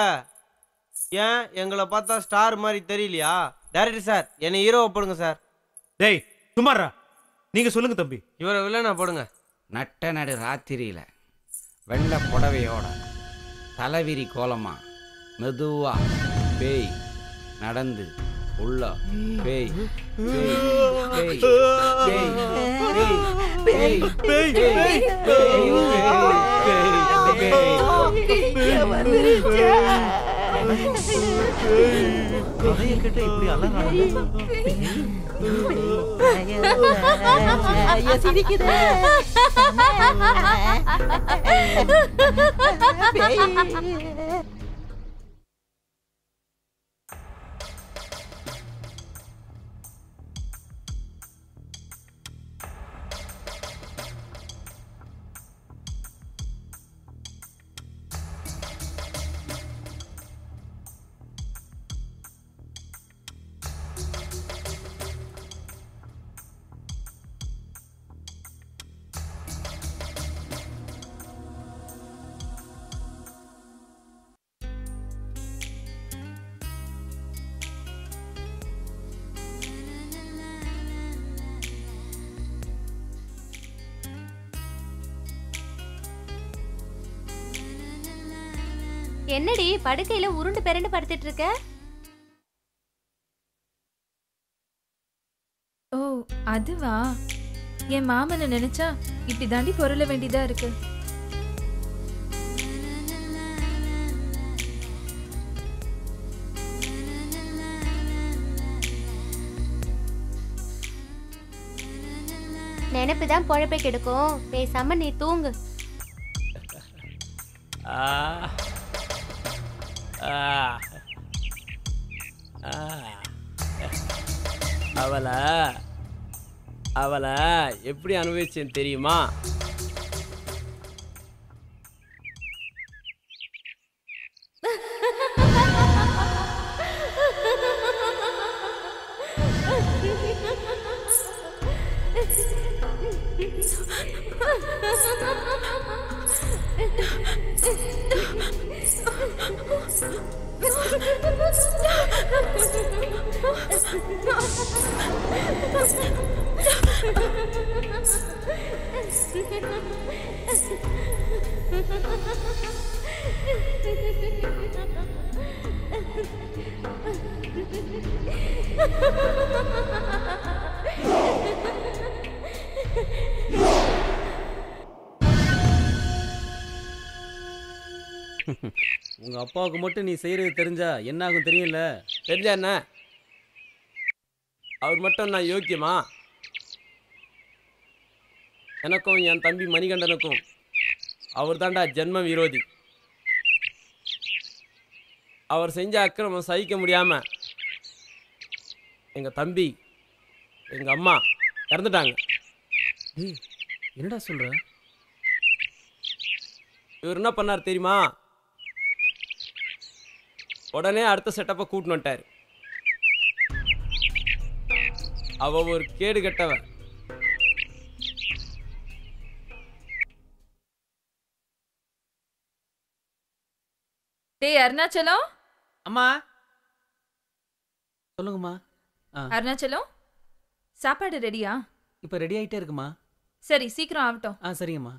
S6: ஏன் எங்களை பார்த்தா ஸ்டார் மாதிரி தெரியலையா? டைரக்டர் சார், என்னை ஹீரோவை போடுங்க சார்.
S1: டேய் சுமாரா, நீங்க சொல்லுங்க தம்பி.
S6: இவரை வில்லனா போடுங்க.
S9: நட்ட நடு ராத்திரியில வெள்ளை புடவையோட தலைவிரி கோலமா மெதுவா பேய் நடந்து உள்ள பேய் பேய் பேய் பேய் பேய் பேய் பேய்
S1: கதையை கேட்ட இப்படி அலறாங்க.
S11: என்னடி படுக்கையில உருண்டு பெரண்டு படுத்துட்டு இருக்க?
S5: ஓ அதுவா, என் மாமனை நினைச்சா இப்படி தாண்டி பொருள வேண்டியதா இருக்கு.
S11: நினைப்புதான் பொழப்பை கெடுக்கும். பேசாம நீ தூங்கு.
S6: அவளை எப்படி அனுபவிச்சேன்னு தெரியுமா?
S7: உங்க அப்பாவுக்கு மட்டும் நீ செய்யறது தெரிஞ்சா என்ன ஆகும் தெரியும்ல?
S6: தெரிஞ்சா என்ன? அவர் மட்டும் நான் யோக்கியமா? எனக்கும் என் தம்பி மணிகண்டனுக்கும் அவர் தாண்டா ஜென்ம விரோதி. அவர் செஞ்ச அக்கிரமம் சகிக்க முடியாம எங்க தம்பி எங்க அம்மா இறந்துட்டாங்க.
S7: என்னடா சொல்ற?
S6: இவர் என்ன பண்ணார் தெரியுமா? உடனே அடுத்த செட்டப்பை கூட்டின்னு வந்துட்டார். அவ ஒரு கேடு கெட்டவன்.
S5: டேய் அருணாச்சலம்.
S7: அம்மா சொல்லுங்கம்மா.
S5: அருணாச்சலம், சாப்பாடு ரெடியா?
S7: இப்போ ரெடி ஆயிட்டே இருக்குமா?
S5: சரி சீக்கிரம் ஆகட்டும்.
S7: சரிங்கம்மா.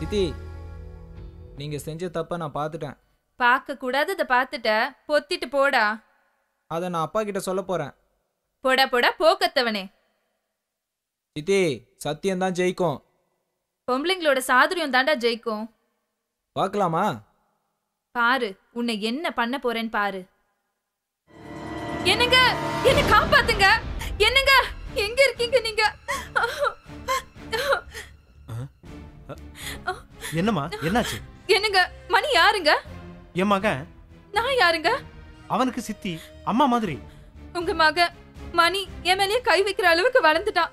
S12: சித்தி, நீங்க செஞ்ச தப்ப நான் பார்த்துட்டேன்.
S5: பார்க்க கூடாதத பார்த்துட்ட, பொத்திட்டு போடா.
S12: அதை நான் அப்பா கிட்ட சொல்ல போறேன்.
S5: போடா போடா போக்கத்தவனே.
S12: சித்தி, சத்தியம் தான் ஜெயிக்கும்.
S5: பொம்பளைங்களோட சாதுரியம் தாண்டா ஜெயிக்கும்.
S12: பார்க்கலாமா?
S5: பாரு உன்னை என்ன பண்ண போறேன்னு பாரு. என்னங்க, என்ன காப்பாத்துங்க. என்னங்க, எங்க இருக்கீங்க நீங்க?
S1: என்னம்மா, என்னாச்சு?
S5: என்னங்க, மணி யாருங்க?
S1: என் மகன்.
S5: நான் யாருங்க?
S1: அவனுக்கு சித்தி, அம்மா மாதிரி.
S5: உங்க மகன் மணி என் மேலேயே கை வைக்கிற அளவுக்கு வளர்ந்துட்டான்.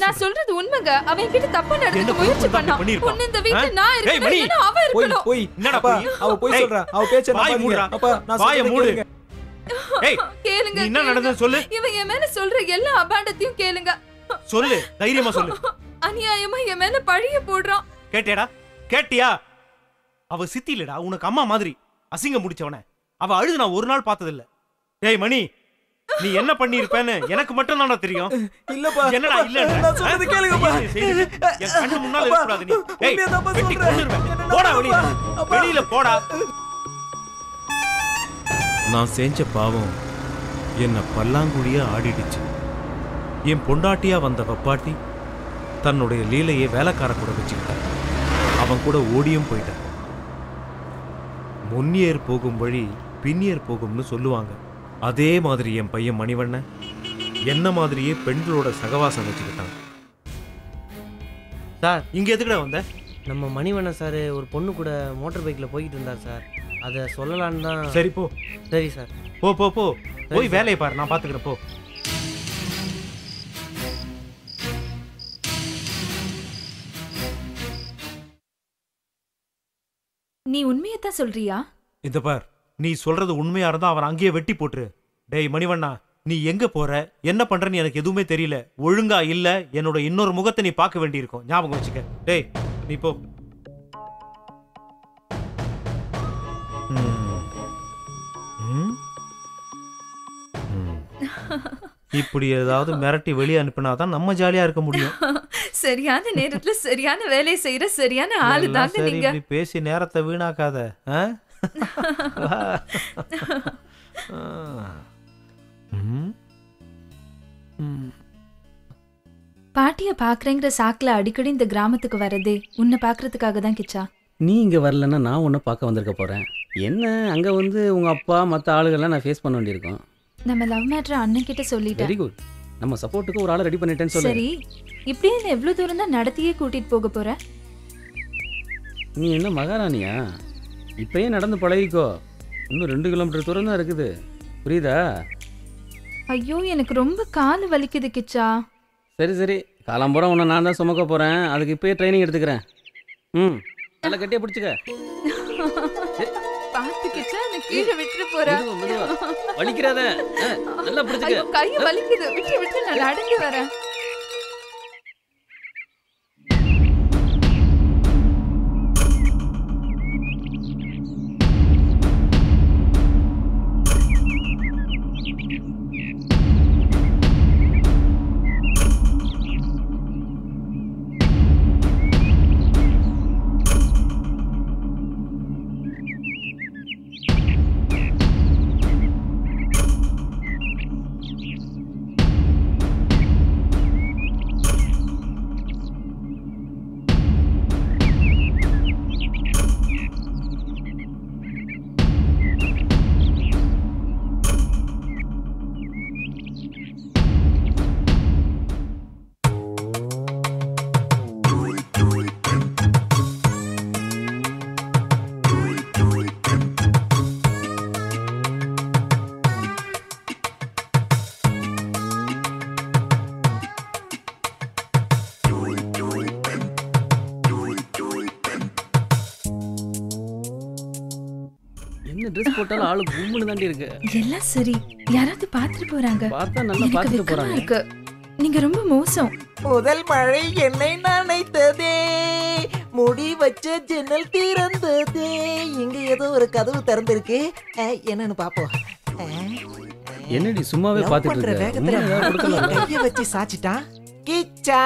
S5: நான் சொல்றது உண்மைங்க. அவன் கிட்ட தப்பா நடந்துக்க முயற்சி பண்ணான். பொண்ணு இந்த வீட்ல நான் இருக்கேன், ஏன்னா அவ இருக்கணும்.
S12: போய் என்னடா போய்? அவ போய் சொல்றா. அவ பேச்ச நம்பாதீங்க. அப்பா நான்
S1: வாயை மூடு. ஏய்,
S5: கேளுங்க.
S1: என்ன நடந்தது சொல்லு.
S5: இவன் என் மேல சொல்ற எல்லா அபாண்டத்தையும் கேளுங்க.
S1: சொல்லு, தைரியமா சொல்லு.
S5: அநியாயமா என் மேல பழிய போடுறான்.
S1: கேட்டியாடா? கேட்டியா? அவ சித்தி இல்லடா, உனக்கு அம்மா மாதிரி. அசிங்கம் முடிச்சவன. அவ அழுது நான் ஒரு நாள் பார்த்ததில்ல. ஏய் மணி, நீ என்ன பண்ணி இருப்பேன்னு எனக்கு மட்டும் தானே தெரியும்.
S12: இல்லப்பா,
S1: என்னடா இல்ல?
S12: நான் சொல்றது கேளுங்கப்பா.
S1: என் கண்ணு முன்னால இருக்க கூடாது நீ. ஏய், வெட்டி கொன்னுருவேன். போடா வெளிய. வெளியில போடா. நான் செஞ்ச பாவம் என்ன பல்லாங்குழியா ஆடிடுச்சு. என் பொண்டாட்டியா வந்த வப்பாட்டி தன்னுடைய லீலையை வேலைக்கார கூட வச்சுக்கிட்டான். அவன் கூட ஓடியும் போயிட்டான். முன்னியர் போகும் வழி பின்னியர் போகும்னு சொல்லுவாங்க. அதே மாதிரி என் பையன் மணிவண்ணன் என்ன மாதிரியே பெண்களோட சகவாசம் வச்சுக்கிட்டான்.
S6: சார்,
S1: இங்க எதுக்குடா வந்த?
S6: நம்ம மணிவண்ணன் சார் ஒரு பொண்ணு கூட மோட்டார் பைக்கில் போய்கிட்டு இருந்தார் சார். அதை சொல்லலான்னு தான்.
S1: சரி போ.
S6: சரி சார்.
S1: போ போ போ, போய் வேலையை பாரு, நான் பாத்துக்கிறேன். போ.
S5: நீ உண்மையத்தான் சொல்றியா?
S1: இந்த பார், நீ சொல்றது உண்மையா இருந்தா அவன் அங்கேயே வெட்டி போட்டுரு. டேய் மணிவண்ணா, நீ எங்க போற என்ன பண்றன்னு எனக்கு எதுவுமே தெரியல. ஒழுங்கா இல்ல என்னோட இன்னொரு முகத்தை நீ பார்க்க வேண்டியிருக்கும். ஞாபகம் வச்சுக்க. டேய் நீ போ. இப்படி ஏதாவது மிரட்டி வெளியே அனுப்பினாதான் நம்ம ஜாலியா இருக்க முடியும்.
S5: சரியான நேரத்துல சரியான வேலையை செய்யற சரியான ஆளு தாங்க நீங்க.
S1: பேசி நேரத்தை வீணாக்காத.
S5: பாட்டிய பாக்குறேங்கிற சாக்குல அடிக்கடி இந்த கிராமத்துக்கு வரதே உன்னை பாக்குறதுக்காக தான் கிச்சா.
S13: நீ இங்க வரலன்னா நான் உன்னை பார்க்க வந்திருக்க போறேன். என்ன அங்க வந்து உங்க அப்பா மற்ற ஆளுகள்லாம் நான் ஃபேஸ் பண்ண வேண்டியிருக்கோம்.
S5: நம்ம லவ் மேட்டர் அண்ணன் கிட்ட சொல்லிட்டேன்.
S13: Very good. நம்ம சப்போர்ட்டுக்கு ஒரு ஆளை ரெடி பண்ணிட்டேன்னு சொல்லு.
S5: சரி, இப்படியே நீ எவ்வளவு தூரம் தான் நடத்தியே கூட்டிட்டு போக போற?
S13: நீ என்ன மகாராணியா? இப்பயே நடந்து பழகிக்கோ. இன்னும் 2 கிலோமீட்டர் தூரம் தான் இருக்குது. புரியுதா?
S5: ஐயோ, எனக்கு ரொம்ப கால் வலிக்குது கிச்சா.
S13: சரி சரி, காலம்புறம் உன்னை நான் தான் சுமக்க போறேன். அதுக்கு இப்பயே ட்ரைனிங் எடுத்துக்கிறேன். நல்லா கட்டியா பிடிச்சுக்க.
S5: பாத்து கிச்சா, நான் கீழே விட்டுட்டு போறேன்.
S13: வலிக்கிறாத, நல்லா பிடிச்சுக்க.
S5: கை வலிக்குது, விட்டு விட்டு நான் நடந்து வரேன்.
S13: ட்ரெஸ் போட்டாலும் ஆளு கும்முன்னு தாண்டி இருக்கு.
S5: எல்லாம் சரி, யாராவது பாத்துட்டு போறாங்க.
S13: பார்த்தா நல்லா பாத்துட்டு போறாங்க.
S5: நீங்க ரொம்ப மோசம்.
S10: முதல் மழை என்னை நனைத்ததே, முடி வச்ச ஜன்னல் திறந்ததே. இங்க ஏதோ ஒரு கதவு திறந்திருக்கு, என்னன்னு பாப்போம்.
S13: என்னடி சும்மாவே பாத்துட்டு இருக்க?
S10: கைய வச்சு சாச்சிட்டான். கிச்சா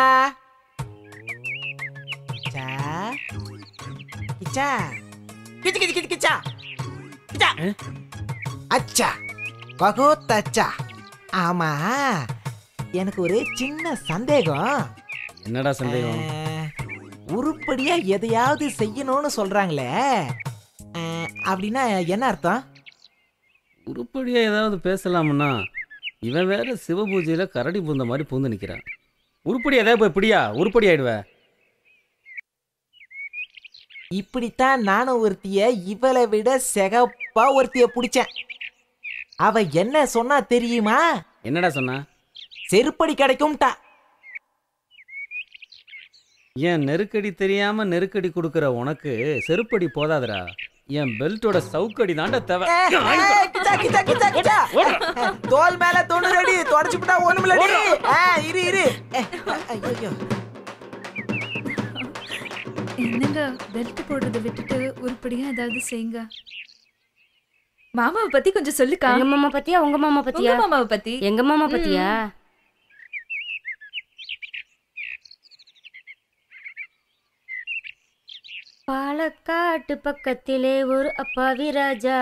S10: கிச்சா கிச்சா கிச்சா கிச்சா கிச்சா. அச்சா, பகோத் அச்சா. ஆமா, எனக்கு ஒரு சின்ன சந்தேகம்.
S13: என்னடா சந்தேகம்?
S10: உருப்படியா எதையாவது செய்யணும்னு சொல்றாங்களே, அப்படின்னா என்ன அர்த்தம்?
S13: உருப்படியா ஏதாவது பேசலாம்னா இவன் வேற சிவ பூஜையில கரடி பூந்த மாதிரி பூந்து நிக்கிறான். உருப்படியா ஏதாவது போய் பிடியா, உருப்படி ஆயிடுவ.
S10: இப்படித்தான் நானும் ஒருத்திய இவளை விட செகப்பா ஒருத்திய பிடிச்சேன். அவ என்ன சொன்னா தெரியுமா?
S13: என்னடா சொன்னா?
S10: செருப்படி கிடைக்கும்டா.
S13: என் நெருக்கடி தெரியாம நெருக்கடி கொடுக்கற உனக்கு செருப்படி போதாதரா. என் பெல்ட்டோட சவுக்கடி தாண்ட தேவை.
S10: தோல் மேல 90 அடி தொடச்சுட்டா ஒண்ணுமில்லடி. இரு இரு. ஐயோ,
S5: என்னங்க பெல்ட் போடுறதை விட்டுட்டு உருப்படியா ஏதாவது செய்யுங்க. மாமாவை பத்தி கொஞ்சம் சொல்லுக்கா.
S4: எங்க மாமா பத்தியா உங்க மாமா பத்தியா?
S5: உங்க மாமாவை பத்தி.
S4: எங்க மாமா பத்தியா? பாலக்காட்டு பக்கத்திலே ஒரு அப்பாவி ராஜா,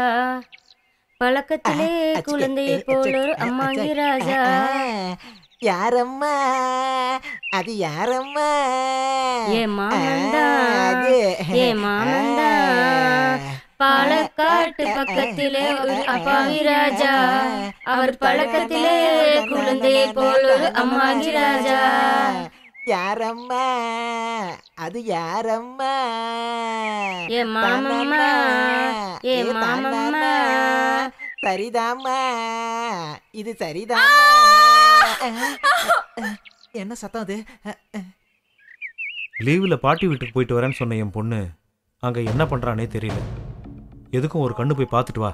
S4: பழக்கத்திலே குழந்தையை போல ஒரு அம்மாங்கி ராஜா.
S10: யாரம்மா அது? யாரம்மா?
S4: ஏ மாமந்தா, ஏ மாமந்தா. பாலக்காட்டு பக்கத்திலே ஒரு அப்பாவி ராஜா, அவர் பழக்கத்திலே குழந்தையை போல ஒரு அம்மாங்கி ராஜா.
S10: யாரம்மா அது? யாரம்மா?
S4: ஏ மாமம்மா, ஏ மாமம்மா.
S10: சரிதாம்மா, இது சரிதாம்மா. என்ன சத்தம் அது?
S1: லீவ்ல பாட்டி வீட்டுக்கு போயிட்டு வரேன்னு சொன்ன என் பொண்ணு அங்க என்ன பண்றானே தெரியல. எதுக்கும் ஒரு கண்ணு போய் பார்த்துட்டு வா.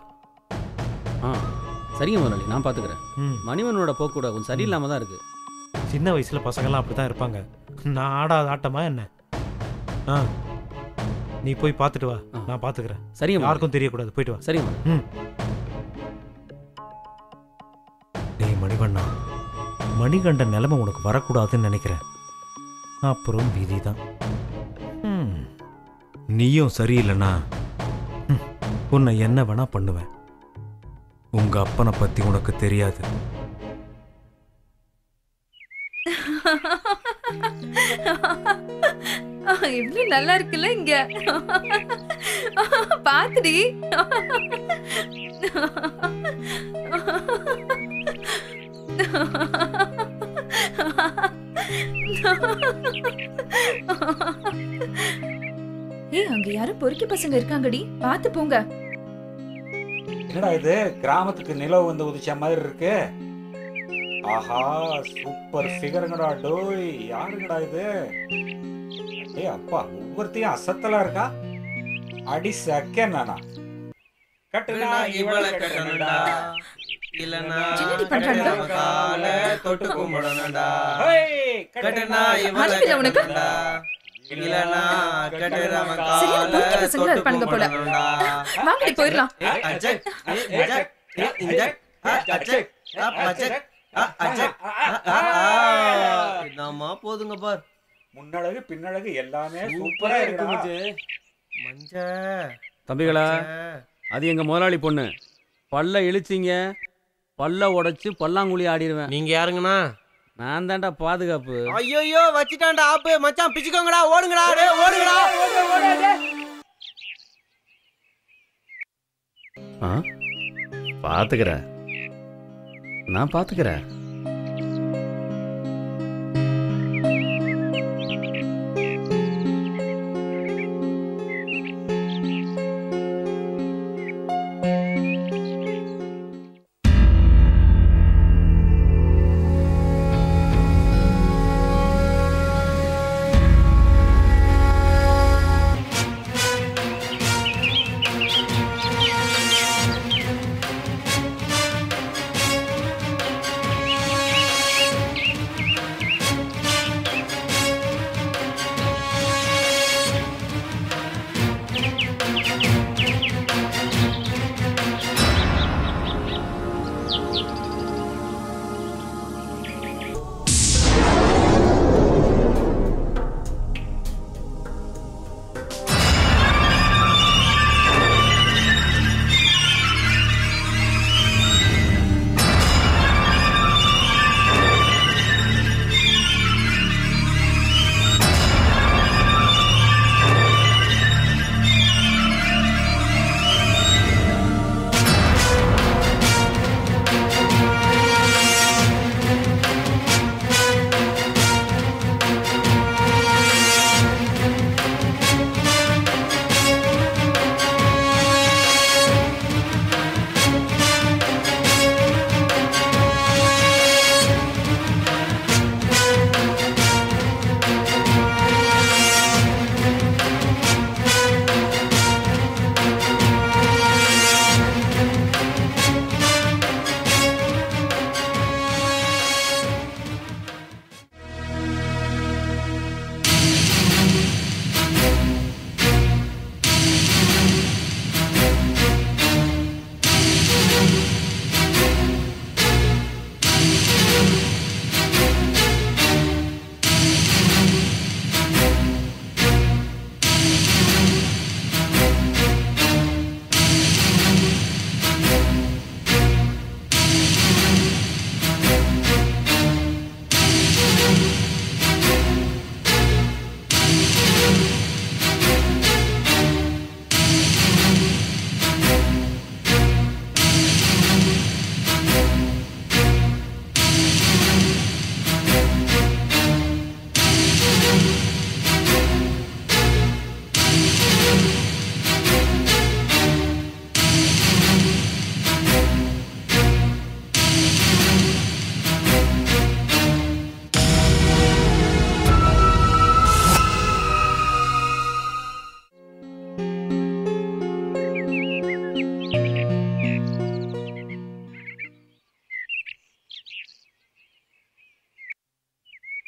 S13: சரிங்க முதலாளி, நான் பார்த்துக்கிறேன்.
S1: ம்.
S13: மணிவனோட போக்கு கூட கொஞ்சம் சரியில்லாம தான் இருக்கு.
S1: சின்ன வயசுல பசங்கள்லாம் அப்படிதான் இருப்பாங்க. நான் ஆடாத ஆட்டமா என்ன? ஆ, நீ போய் பார்த்துட்டு வா, நான் பார்த்துக்கிறேன்.
S13: சரிங்க
S1: யாருக்கும் தெரியக்கூடாது, போயிட்டு வா.
S13: சரிங்க.
S1: ம். டேய் மணிவண்ணா, மணிகண்ட நிலைமை உனக்கு வரக்கூடாதுன்னு நினைக்கிறேன். அப்புறம் விதி தான். நீயும் சரியில்லைனா உன்னை என்ன வேணா பண்ணுவேன். உங்க அப்பனை பத்தி உனக்கு தெரியாது.
S5: இவ்வளவு நல்லா இருக்குல்ல இங்க. பாத்துடி. ஏய், அங்க யாரும் பொறுக்கி பசங்க இருக்காங்கடி, பாத்து போங்க.
S2: என்னடா இது, கிராமத்துக்கு நிலவு வந்து உதிச்ச மாதிரி இருக்கு. ஆஹா, சூப்பர் ஃபிகருங்கடா. டோய், யாருங்கடா இது? ஏய் அப்பா, ஒவ்வொருத்தையும் அசத்தலா இருக்கா. அடி சக்க நானா கட்டுனா இவள கட்டணும்டா, இல்லனா கால தொட்டு கும்பிடணும்டா. ஹேய், கட்டுனா இவள கட்டணும்டா, இல்லனா கட்டுறவ கால தொட்டு கும்பிடணும்டா.
S5: வாங்கடி போயிரலாம்.
S6: அஜக் அஜக் இன்ஜக் அஜக் அஜக் அஜக். நாமா போதுங்க பார்.
S2: முன்னழகு பின்னழகு எல்லாமே சூப்பரா இருக்கு மச்சி.
S6: மஞ்ச
S13: தம்பிகளா, அது எங்க முதலாளி பொண்ணு. பல்ல இழிச்சிங்க, பல்ல உடைச்சு பல்லாங்குழி ஆடிடுவேன்.
S6: நீங்க யாருங்கண்ணா?
S13: நான் தான்டா பாதுகாப்பு.
S6: ஐயோ வச்சிட்டான்டா ஆப்பு. மச்சான் பிச்சுக்கோங்கடா, ஓடுங்கடா, டேய் ஓடுங்கடா.
S13: பாத்துக்கிறேன், நான் பாத்துக்கிறேன்.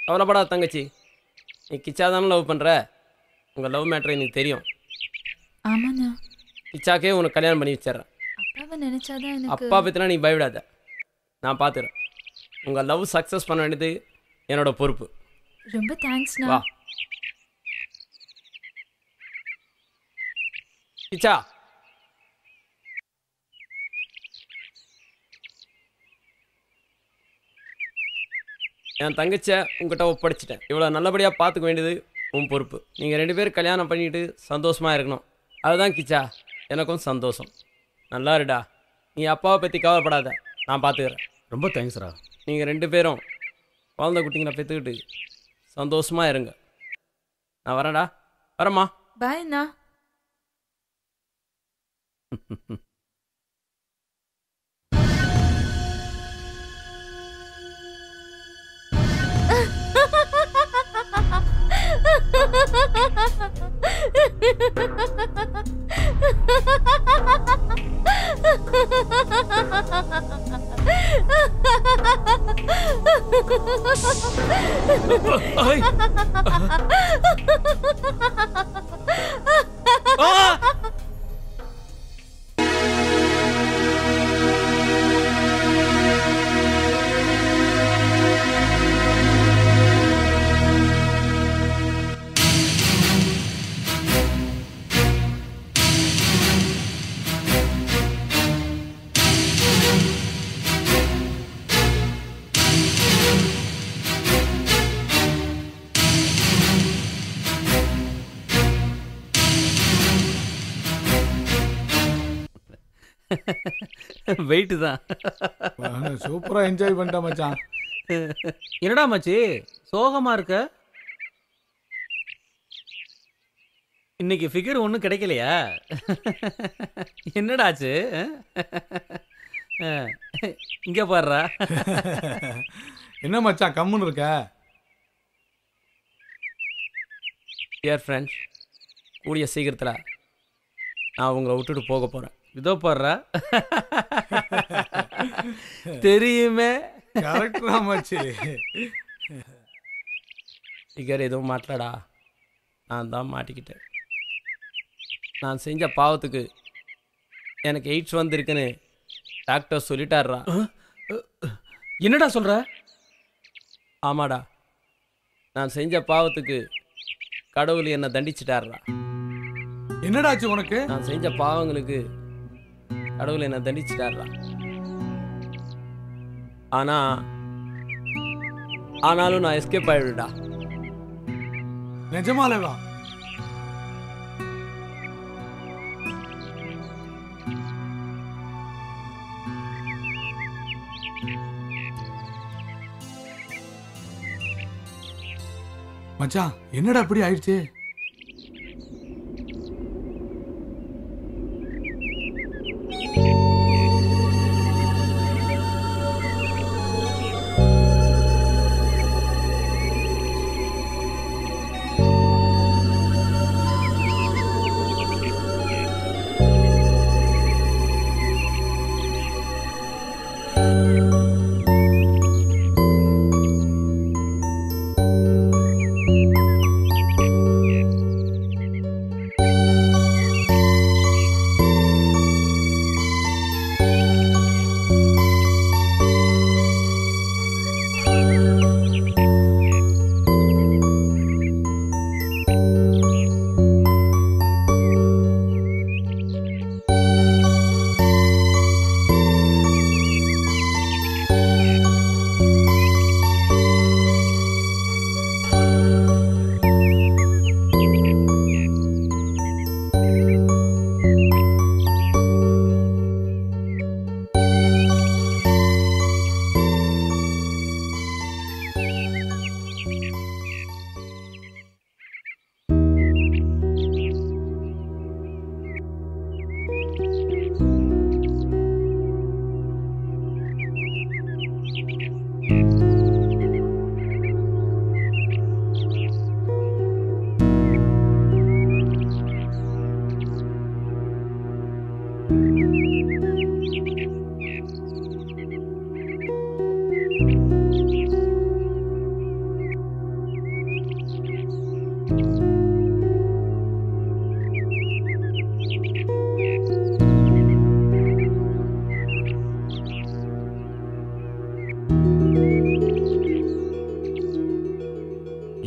S14: கவலைப்படாத தங்கச்சி. நீ கிச்சா தானே லவ் பண்ணுற. உங்கள் லவ் மேட்ரு எனக்கு தெரியும்.
S5: ஆமாண்ணா.
S14: கிச்சாக்கே உனக்கு கல்யாணம் பண்ணி வச்சிட்றேன்.
S5: அப்பாவை நினைச்சாதான் எனக்கு.
S14: அப்பா பற்றினா நீ பயப்படாத, நான் பார்த்துக்கிறேன். உங்கள் லவ் சக்ஸஸ் பண்ண வேண்டியது என்னோட பொறுப்பு.
S5: ரொம்ப தேங்க்ஸ்ண்ணா.
S14: வா கிச்சா. என் தங்கச்சியை உங்ககிட்ட ஒப்படைச்சிட்டேன். இவ்வளோ நல்லபடியாக பார்த்துக்க வேண்டியது உன் பொறுப்பு. நீங்கள் 2 பேரும் கல்யாணம் பண்ணிட்டு சந்தோஷமாக இருக்கணும். அதுதான் கிச்சா எனக்கும் சந்தோஷம். நல்லா இருடா. நீ அப்பாவை பற்றி கவலைப்படாத, நான் பார்த்துக்கிறேன்.
S13: ரொம்ப தேங்க்ஸ்ரா.
S14: நீங்கள் 2 பேரும் குழந்தை குட்டிங்களை பெற்றுக்கிட்டு சந்தோஷமாக இருங்க. நான் வரேன்டா. வரேம்மா.
S5: பாய் அண்ணா.
S13: வெயிட்டு தான்.
S3: சூப்பரா என்ஜாய் பண்ணிட்டேன் மச்சான்.
S13: என்னடா மச்சி சோகமா இருக்க? இன்னைக்கு ஃபிகர் ஒன்றும் கிடைக்கலையா? என்னடாச்சு? இங்க பாடுறா.
S3: என்ன மச்சான் கம்முன்னு இருக்க?
S14: டியர் ஃப்ரெண்ட்ஸ், கூடிய சீக்கிரத்தில் நான் உங்களை விட்டுட்டு போக போகிறேன்.
S13: இதோ பாடுறா. தெரியுமே.
S3: கரெக்டா மச்சி.
S14: ஃபிகர் எதுவும் மாட்டலடா, நான் தான் மாட்டிக்கிட்டேன். நான் செஞ்ச பாவத்துக்கு எனக்கு எய்ட்ஸ் வந்திருக்குன்னு டாக்டர் சொல்லிட்டாருடா.
S13: என்னடா சொல்ற?
S14: ஆமாடா, நான் செஞ்ச பாவத்துக்கு கடவுள் என்னை தண்டிச்சிட்டாருடா.
S3: என்னடாச்சு உனக்கு?
S14: நான் செஞ்ச பாவங்களுக்கு கடவுள் என்னை தண்டிச்சிட்டாருடா. ஆனாலும் நான் எஸ்கேப் ஆயிடுடா.
S3: நிஜமாலேவா? மச்சான் என்னடா இப்படி ஆயிடுச்சு?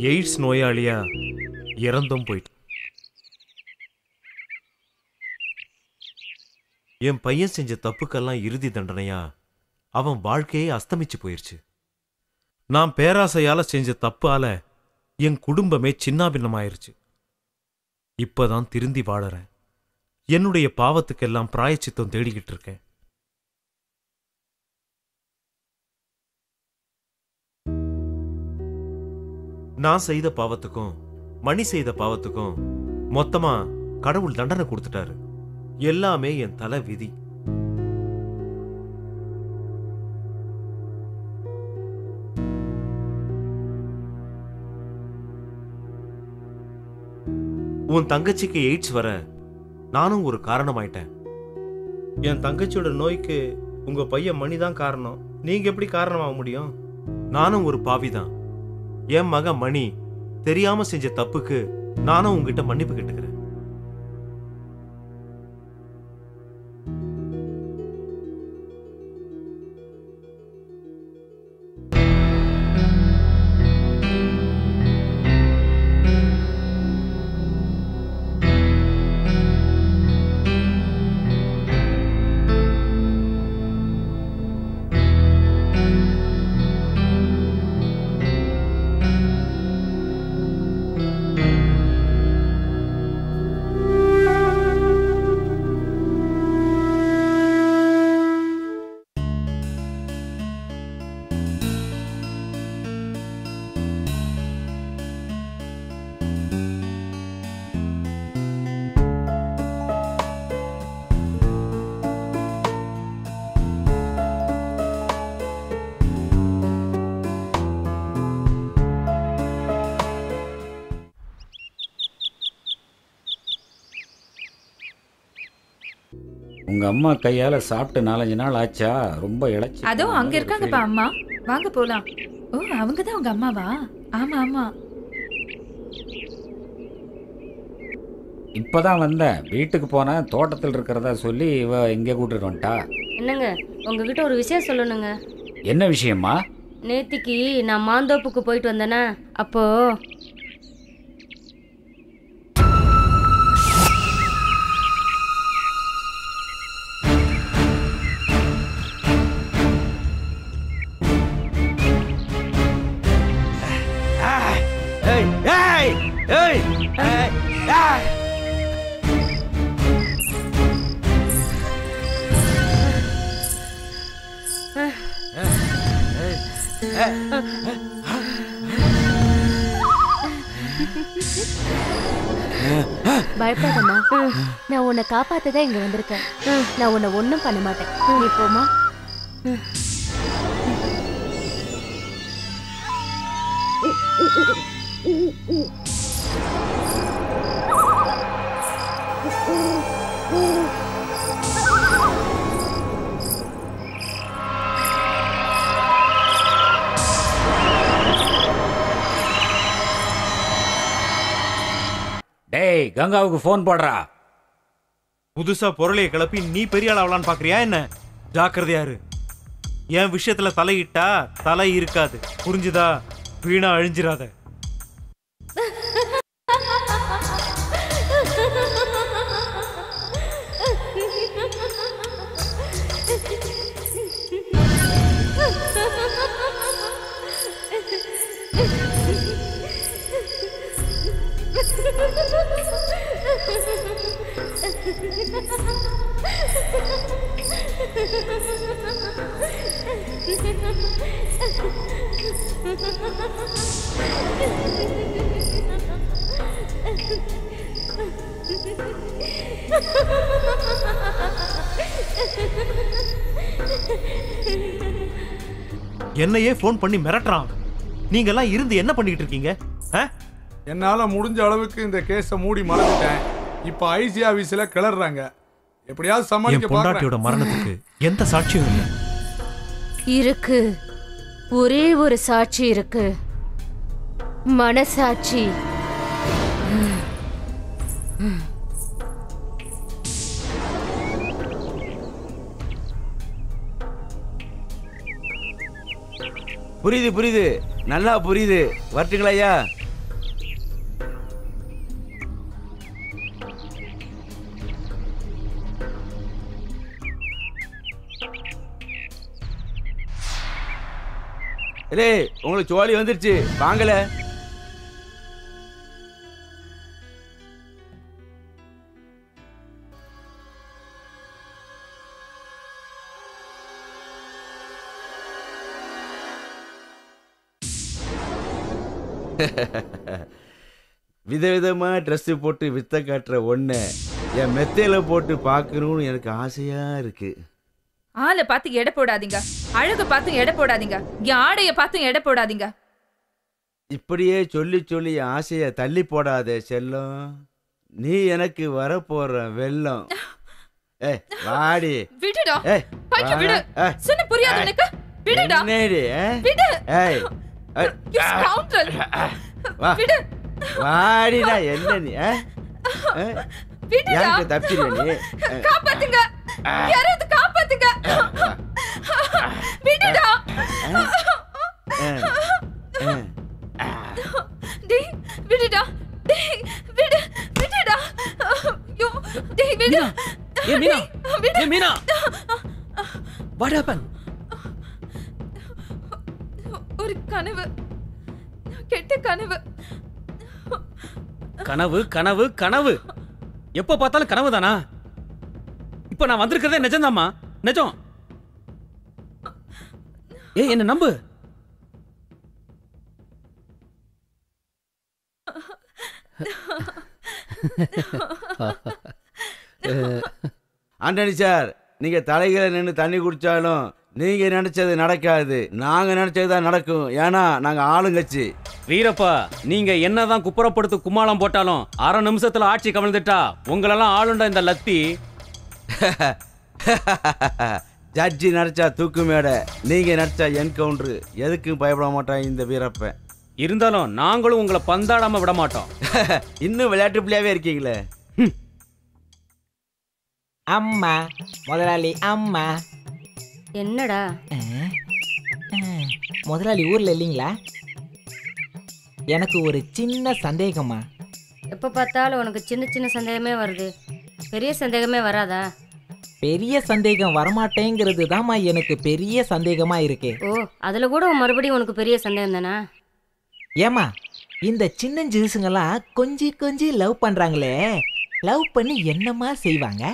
S1: எய்ட்ஸ் நோயாளியா இறந்தும் போயிட்டு. என் பையன் செஞ்ச தப்புக்கெல்லாம் இறுதி தண்டனையா அவன் வாழ்க்கையே அஸ்தமிச்சு போயிருச்சு. நான் பேராசையால செஞ்ச தப்பால என் குடும்பமே சின்னாபின்னமாயிருச்சு. இப்பதான் திருந்தி வாழறேன். என்னுடைய பாவத்துக்கெல்லாம் பிராயச்சித்தம் தேடிக்கிட்டு இருக்கேன். நான் செய்த பாவத்துக்கும் மணி செய்த பாவத்துக்கும் மொத்தமா கடவுள் தண்டனை கொடுத்துட்டாரு. எல்லாமே என் தலை விதி. உன் தங்கச்சிக்கு எய்ட்ஸ் வர நானும் ஒரு காரணமாயிட்டேன். என் தங்கச்சியோட நோய்க்கு உங்க பையன் மணிதான் காரணம். நீங்க எப்படி காரணமாக முடியும்? நானும் ஒரு பாவிதான். என் மகன் மணி தெரியாம செஞ்ச தப்புக்கு நானும் உங்ககிட்ட மன்னிப்பு கேட்டுக்கிறேன்.
S2: உங்க அம்மா கையால சாப்பிட்டு 4-5 நாள் ஆச்சா? ரொம்ப இழைச்சி.
S5: அதோ அங்க இருக்காங்கப்பா அம்மா, வாங்க போலாம். ஓ, அவங்க தான் உங்க அம்மாவா? ஆமா ஆமா.
S2: இப்பதான் வந்தேன். வீட்டுக்கு போனேன், தோட்டத்தில் இருக்கிறதா சொல்லி இவ இங்கே கூட்டிட்டு வந்துட்டா.
S4: என்னங்க, உங்ககிட்ட ஒரு விஷயம் சொல்லணுங்க.
S2: என்ன விஷயமா?
S4: நேத்திக்கு நான் மாந்தோப்புக்கு போயிட்டு வந்தேனா, அப்போ
S11: பயப்படாதம்மா, நான் உன்னை காப்பாத்ததான் இங்க வந்திருக்கேன். நான் உன்னை ஒண்ணும் பண்ண மாட்டேன். நீ போமா.
S2: டேய், கங்காவுக்கு போன் போடுறா.
S1: புதுசா பொருளைய கிளப்பி நீ பெரிய ஆள் ஆகலான்னு பாக்குறியா என்ன? ஜாக்கிரதையா இரு. என் விஷயத்துல தலையிட்டா தலை இருக்காது, புரிஞ்சுதா? வீணா அழிஞ்சிராத. என்னையே போன் பண்ணி மிரட்டுறான். நீங்க எல்லாம் இருந்து என்ன பண்ணிட்டு இருக்கீங்க?
S3: என்னால முடிஞ்ச அளவுக்கு இந்த கேஸை மூடி மறந்துட்டேன். இப்ப ஐசி ஆபீஸ்ல கிளறாங்க. எப்படியாவது சமாளிக்க பாக்குறேன்.
S1: பொண்டாட்டியோட மரணத்துக்கு எந்த சாட்சியும் இல்லை.
S11: இருக்கு, ஒரே ஒரு சாட்சி இருக்கு, மனசாட்சி.
S8: புரியுது புரியுது, நல்லா புரியுது. வரட்டுங்களா ஐயா? இல்லே உங்களுக்கு சோழி வந்துருச்சு வாங்கல. விதவிதமா ட்ரெஸ் போட்டு வித்த காட்டுற ஒண்ணு என் மெத்தையில போட்டு பார்க்கணும்னு எனக்கு ஆசையா இருக்கு.
S5: ஆளை பார்த்து எடை போடாதீங்க, அழக பார்த்து எடை போடாதீங்க, என் ஆடைய பார்த்து எடை போடாதீங்க.
S8: இப்படியே சொல்லி சொல்லி ஆசைய தள்ளி போடாதே செல்லம். நீ எனக்கு வரப்போற வெள்ளம். வாடி.
S5: விடுடா. பைக்க விடு. சொன்ன புரியாது உனக்கு? விடுடா.
S8: என்னடி?
S5: விடு.
S8: You
S5: scoundrel.
S8: விடு. வாடிடா. என்ன நீ?
S5: விடுடா.
S8: யாருக்கு தப்பிச்சிருவே நீ?
S5: காப்பாத்துங்க. யாராவது காப்பாத்துங்க. விடுடா. டேய் விடுடா. டேய் விடு. விடுடா. யோ டேய் விடு.
S7: ஏ மீனா. ஏ மீனா. What happened?
S5: ஒரு கனவு. கெட்ட கனவு.
S7: கனவு கனவு கனவு. எப்ப பார்த்தாலும் கனவு தானா? இப்ப நான் வந்திருக்கிறதே நிஜம்தாம்மா, நிஜம். என்ன நம்பு.
S8: ஆண்டனி சார், நீங்க தலைகளை நின்று தண்ணி குடிச்சாலும் நீங்க நினைச்சது நடக்காது, நாங்க நினைச்சதுதான் நடக்கும். ஏன்னா நாங்க ஆளுங்கட்சி.
S7: வீரப்பா, நீங்க என்னதான் குப்புறப்படுத்து கும்மாளம் போட்டாலும் அரை நிமிஷத்துல ஆட்சி கவிழ்ந்துட்டா உங்களெல்லாம் ஆளுண்ட இந்த லத்தி.
S8: ஜட்ஜி நடிச்சா தூக்கு மேடை, நீங்க நடிச்சா என்கவுண்டர். எதுக்கும் பயப்பட மாட்டான் இந்த வீரப்ப.
S7: இருந்தாலும் நாங்களும் உங்களை பந்தாடாம விட மாட்டோம்.
S8: இன்னும் விளையாட்டு பிள்ளையாவே இருக்கீங்களே.
S10: அம்மா முதலாளி அம்மா.
S4: என்னடா?
S10: முதலாளி ஊர்ல இல்லைங்களா? எனக்கு ஒரு சின்ன சந்தேகமா.
S4: எப்ப பார்த்தாலும் உனக்கு சின்ன சின்ன சந்தேகமே வருது, பெரிய சந்தேகமே வராதா?
S10: பெரிய சந்தேகம் வரமாட்டேங்கிறது தாம்மா எனக்கு பெரிய சந்தேகமா இருக்கு.
S4: ஓ, அதுல கூட மறுபடியும் உனக்கு பெரிய சந்தேகம் தானா?
S10: ஏமா இந்த சின்ன ஜூஸுங்கெல்லாம் கொஞ்சி லவ் பண்றாங்களே, லவ் பண்ணி என்னமா செய்வாங்க?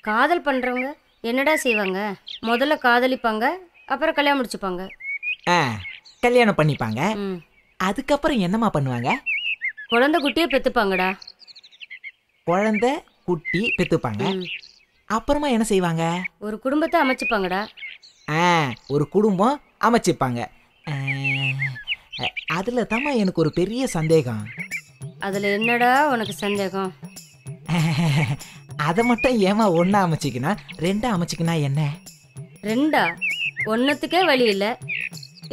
S4: காதல் பண்றவங்க என்னடா செய்வாங்க? முதல்ல காதலிப்பாங்க, அப்புறம் கல்யாணம் முடிச்சுப்பாங்க.
S10: கல்யாணம் பண்ணிப்பாங்க. அதுக்கப்புறம் என்னமா பண்ணுவாங்க?
S4: குழந்தை குட்டியே பெத்துப்பாங்கடா.
S10: குழந்தை குட்டி பெத்துப்பாங்க. அப்புறமா என்ன செய்வாங்க?
S4: ஒரு குடும்பத்தை அமைச்சுப்பாங்கடா.
S10: ஒரு குடும்பம் அமைச்சுப்பாங்க. அதுல தாம்மா எனக்கு ஒரு பெரிய சந்தேகம்.
S4: அதுல என்னடா உனக்கு சந்தேகம்?
S10: அதை மட்டும் ஏமா ஒன்னா அமைச்சிக்கினா ரெண்டா அமைச்சிக்கினா என்ன?
S4: ரெண்டா? ஒன்னத்துக்கே வழி இல்ல,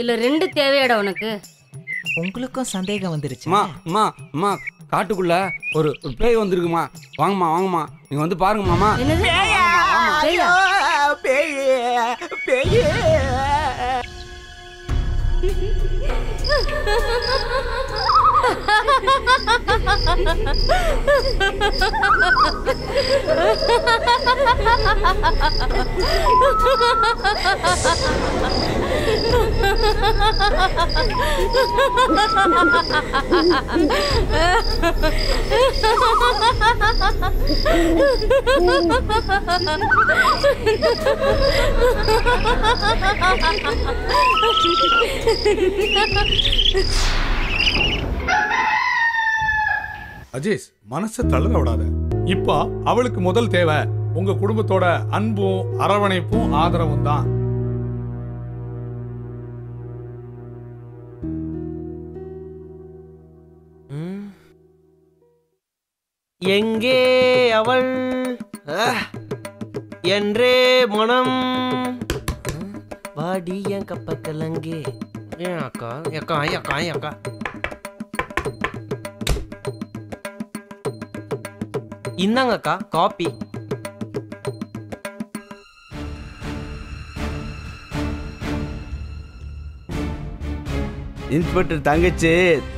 S4: இல்ல ரெண்டு தேவையாடா உனக்கு?
S10: உங்களுக்கும் சந்தேகம் வந்துருச்சு?
S3: அம்மா காட்டுக்குள்ள ஒரு பேய் வந்திருக்குமா, வாங்கம்மா வாங்கம்மா, நீங்க வந்து பாருங்க மாமா. அஜீஸ், மனசை தளர விடாத. இப்ப அவளுக்கு முதல் தேவை உங்க குடும்பத்தோட அன்பும் அரவணைப்பும் ஆதரவும் தான்.
S6: எங்கே அவள் என்றே மனம் வாடி என் கப்ப கலங்கே. ஏன் அக்கா அக்கா அக்கா அக்கா இந்தாங்க அக்கா காப்பி.
S8: இன்ஸ்பெக்டர் தங்கச்சி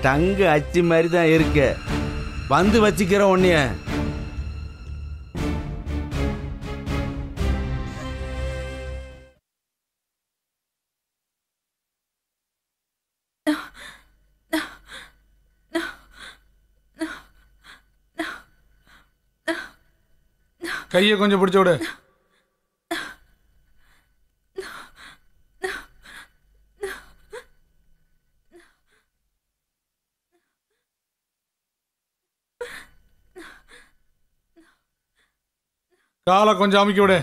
S8: தங்க அச்சு மாதிரி தான் இருக்கு, வந்து வச்சுக்கிற உன்னைய.
S3: கையை கொஞ்சம் பிடிச்சு விடு. காலை கொஞ்சம் அமுக்கி விடு.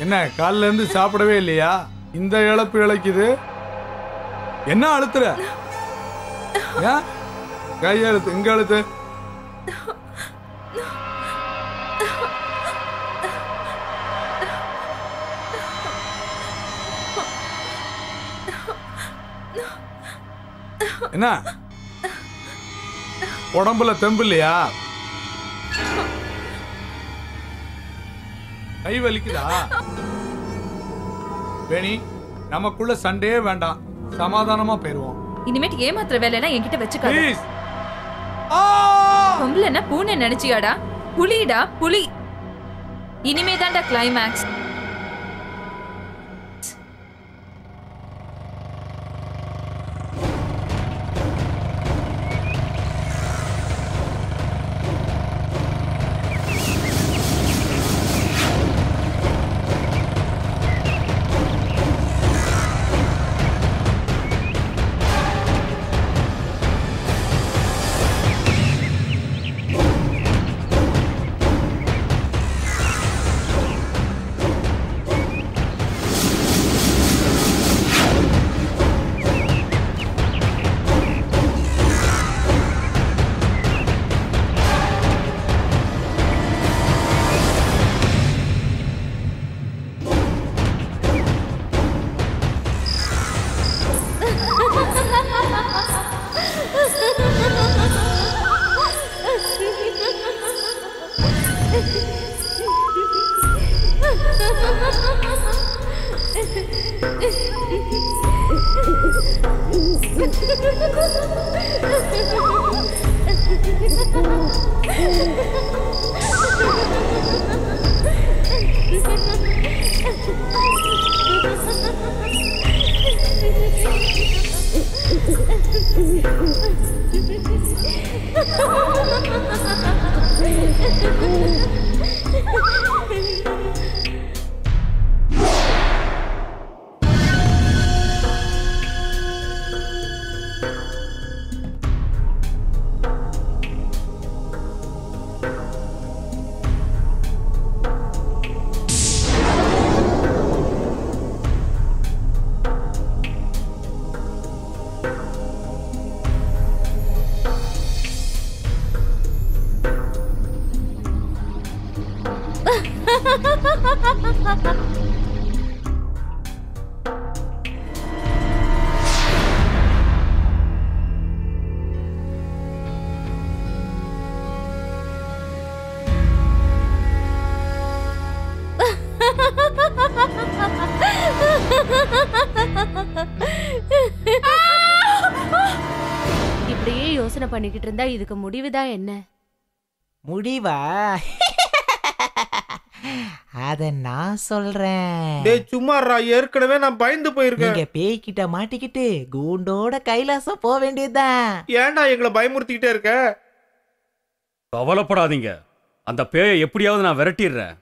S3: என்ன காலில இருந்து சாப்பிடவே இல்லையா? இந்த இழப்பு இழைக்குது. என்ன அழுத்துற? கையை அழுத்து. இங்க அழுத்து. என்ன உடம்புல தெம்பு இல்லையா? கை வலிக்குதா? வேணி, நமக்குள்ள சண்டையே வேண்டாம், சமாதானமா போயிருவோம்.
S5: இனிமேட்டு ஏமாத்துற வேலையெல்லாம் என்கிட்ட வச்சுக்காத.
S3: ப்ளீஸ்.
S5: பொம்பளைன்னா பூனை நினைச்சியாடா? புலிடா புலி. இனிமே தான்டா கிளைமேக்ஸ்.
S11: இப்படியே யோசனை பண்ணிக்கிட்டு இருந்தா இதுக்கு முடிவுதான் என்ன?
S10: முடிவா? அத நான் சொல்றேன்.
S1: டேய் சும்மாறா, ஏற்கனவே நான் பயந்து போயிருக்கேன்.
S10: நீங்க பேய்கிட்ட மாட்டிக்கிட்டு கூண்டோட கைலாசம் போக வேண்டியதுதான்.
S1: ஏன்டா எங்களை பயமுறுத்திக்கிட்டே இருக்க?
S7: கவலைப்படாதீங்க, அந்த பேயை எப்படியாவது நான் விரட்டிடுறேன்.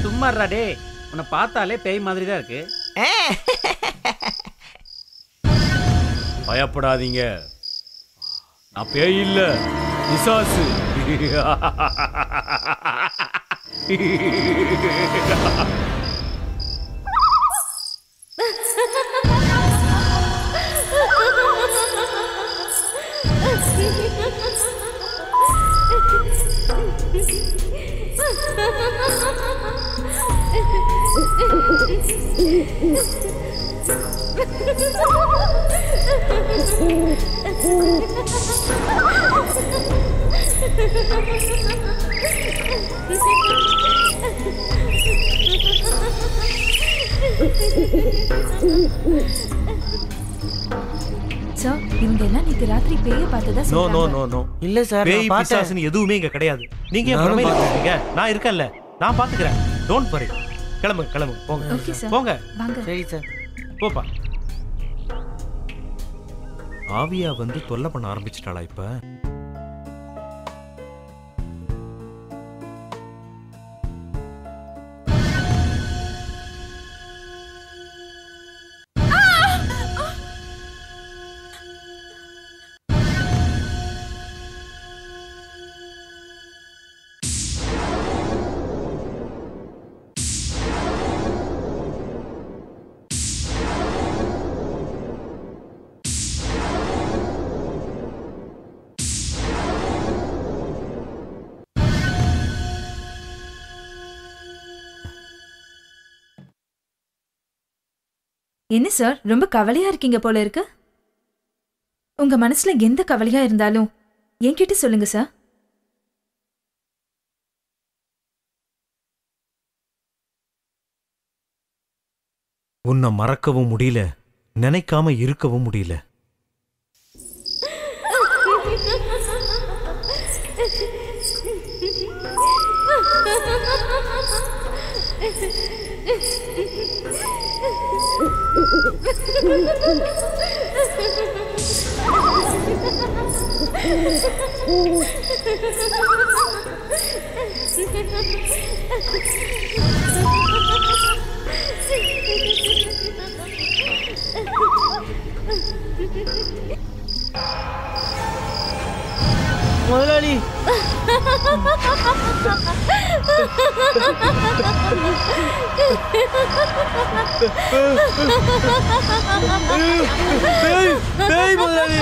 S13: சும்மாறா டே, உன்னை பார்த்தாலே பேய் மாதிரி தான் இருக்கு.
S7: பயப்படாதீங்க, நான் பேய் இல்ல, பிசாசு.
S5: சார், இவங்க எல்லாம் நேத்து ராத்திரி பேய பார்த்ததா
S1: நோ நோ
S5: சொல்றாங்க.
S1: நோ நோ
S10: இல்ல சார்,
S1: பேய்
S10: நான் பார்த்தேன்.
S1: பிசாசுன்னு எதுவுமே இங்க கிடையாது. நீங்க ஏன்
S10: நானும்
S1: பிரமையில
S10: பார்த்தேன்.
S1: இருக்கீங்க? நான் இருக்கேன்ல, நான் பாத்துக்கிறேன். Don't worry. கிளம்புங்க கிளம்புங்க, போங்க
S5: ஓகே சார்.
S1: போங்க.
S5: வாங்க.
S10: சரி சார்.
S1: போப்பா. ஆவியா வந்து தொல்லை பண்ண ஆரம்பிச்சிட்டாளா இப்ப?
S5: என்ன சார் ரொம்ப கவலையா இருக்கீங்க போல இருக்கு? உங்க மனசுல எந்த கவலையா இருந்தாலும் என்கிட்ட சொல்லுங்க சார்.
S1: உன்னை மறக்கவும் முடியல, நினைக்காம இருக்கவும் முடியல.
S6: முதலாளி முதலாளி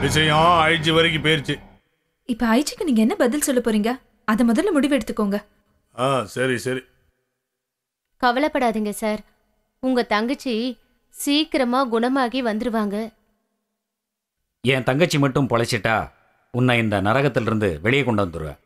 S3: விஷயம் ஐஜி வரைக்கும் போயிருச்சு.
S5: இப்ப ஐஜிக்கு நீங்க என்ன பதில் சொல்ல போறீங்க? அத முதல்ல முடிவு எடுத்துக்கோங்க.
S3: சரி சரி.
S11: கவலைப்படாதீங்க சார், உங்க தங்கச்சி சீக்கிரமா குணமாகி வந்துருவாங்க.
S2: என் தங்கச்சி மட்டும் பொழைச்சிட்டா உன்னை இந்த நரகத்திலிருந்து வெளியே கொண்டு வந்துடுவேன்.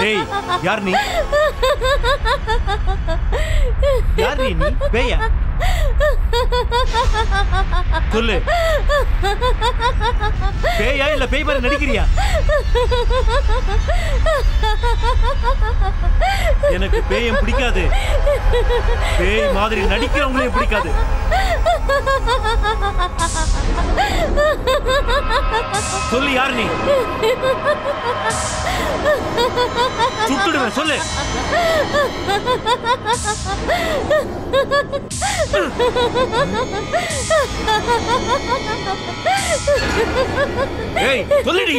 S1: ஏய், யார் நீ? யார் நீ? பேயா? சொல்லு, பேயா இல்ல பேய் மாதிரி நடிக்கிறியா? எனக்கு பேயம் பிடிக்காது, பேய் மாதிரி நடிக்கிறவங்களையும் பிடிக்காது. சொல்லு, யார் நீ? சுட்டுடுவேன், சொல்லு. ஏய், சொல்லுடி.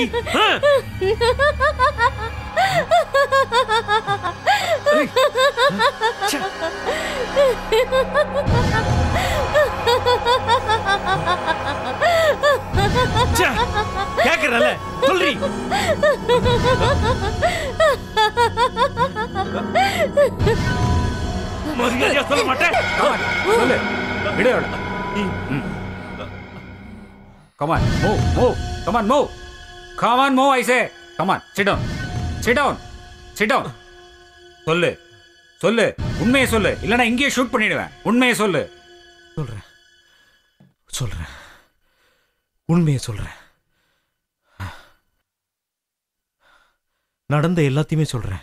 S1: கேக்குறல, சொல்றி. மரியாதையா சொல்ல மாட்டேன்.
S2: சொல்லு, விடு. Come on, move. Come on, move. Come on, move, I say. Come on, sit down. சொல்லு, உண்மையை சொல்லு, இல்லனா இங்கேயே ஷூட் பண்ணிடுவேன். உண்மையை சொல்லு.
S1: சொல்றேன், உண்மையை சொல்றேன். நடந்த எல்லாத்தையுமே சொல்றேன்.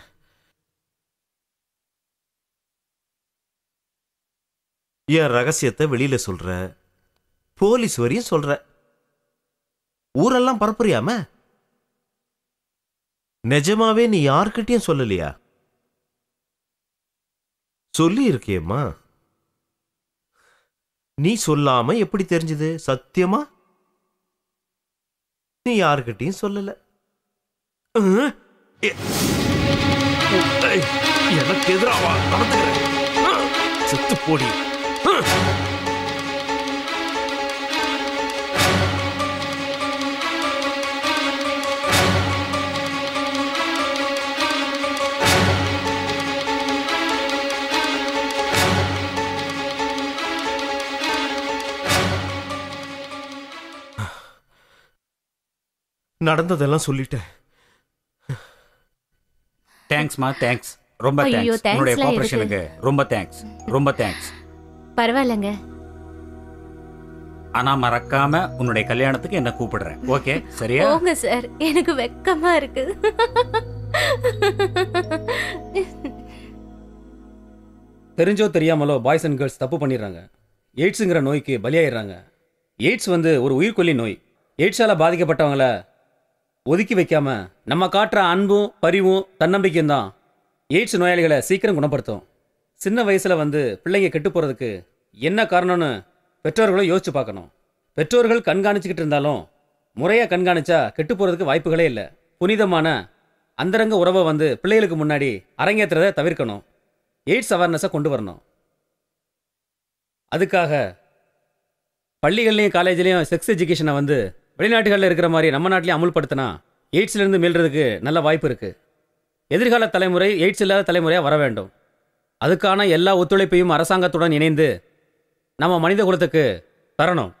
S1: என் ரகசியத்தை வெளியில சொல்ற, போலீஸ் வரையும் சொல்ற, ஊரெல்லாம் பரப்புறியாம? நிஜமாவே நீ யார்கிட்டயும் சொல்லலையா? சொல்லி இருக்கியம்மா. நீ சொல்லாம எப்படி தெரிஞ்சது? சத்தியமா நீ யார்கிட்டயும் சொல்லல. எனக்கு எதிராவா நடந்துக்கிறேன்? செத்து போடி. நடந்ததெல்லாம் சொல்லிட்டேன்.
S2: தேங்க்ஸ்மா, தேங்க்ஸ், ரொம்ப தேங்க்ஸ். உங்களுடைய கோஆபரேஷனுக்கு ரொம்ப தேங்க்ஸ்.
S11: பரவாயில்லைங்க.
S2: ஆனா மறக்காம உன்னுடைய கல்யாணத்துக்கு என்ன கூப்பிடுறேன். ஓகே, சரியா?
S11: போங்க சார், எனக்கு வெக்கமா இருக்கு.
S7: தெரிஞ்சோ தெரியாமலோ பாய்ஸ் அண்ட் கேர்ள்ஸ் தப்பு பண்ணிடுறாங்க. எய்ட்ஸுங்கிற நோய்க்கு பலியாயிடுறாங்க. எய்ட்ஸ் ஒரு உயிர்கொல்லி நோய். எய்ட்ஸால பாதிக்கப்பட்டவங்கள ஒதுக்கி வைக்காம நம்ம காட்டுற அன்பும் பரிவும் தன்னம்பிக்கையும் தான் எய்ட்ஸ் நோயாளிகளை சீக்கிரம் குணப்படுத்தும். சின்ன வயசுல பிள்ளைங்க கெட்டு போறதுக்கு என்ன காரணம்னு பெற்றோர்களும் யோசிச்சு பார்க்கணும். பெற்றோர்கள் கண்காணிச்சுக்கிட்டு இருந்தாலும் முறையா கண்காணிச்சா கெட்டு போறதுக்கு வாய்ப்புகளே இல்லை. புனிதமான அந்தரங்க உறவை பிள்ளைகளுக்கு முன்னாடி அரங்கேற்றுறதை தவிர்க்கணும். எய்ட்ஸ் அவேர்னஸை கொண்டு வரணும். அதுக்காக பள்ளிகள்லையும் காலேஜ்லேயும் செக்ஸ் எஜுகேஷனை வெளிநாட்டுகளில் இருக்கிற மாதிரி நம்ம நாட்டிலையும் அமுல்படுத்தினா எய்ட்ஸ்லேருந்து மீள்றதுக்கு நல்ல வாய்ப்பு இருக்குது. எதிர்கால தலைமுறை எய்ட்ஸ் இல்லாத தலைமுறையாக வர வேண்டும். அதுக்கான எல்லா ஒத்துழைப்பையும் அரசாங்கத்துடன் இணைந்து நம்ம மனித குலத்துக்கு தரணும்.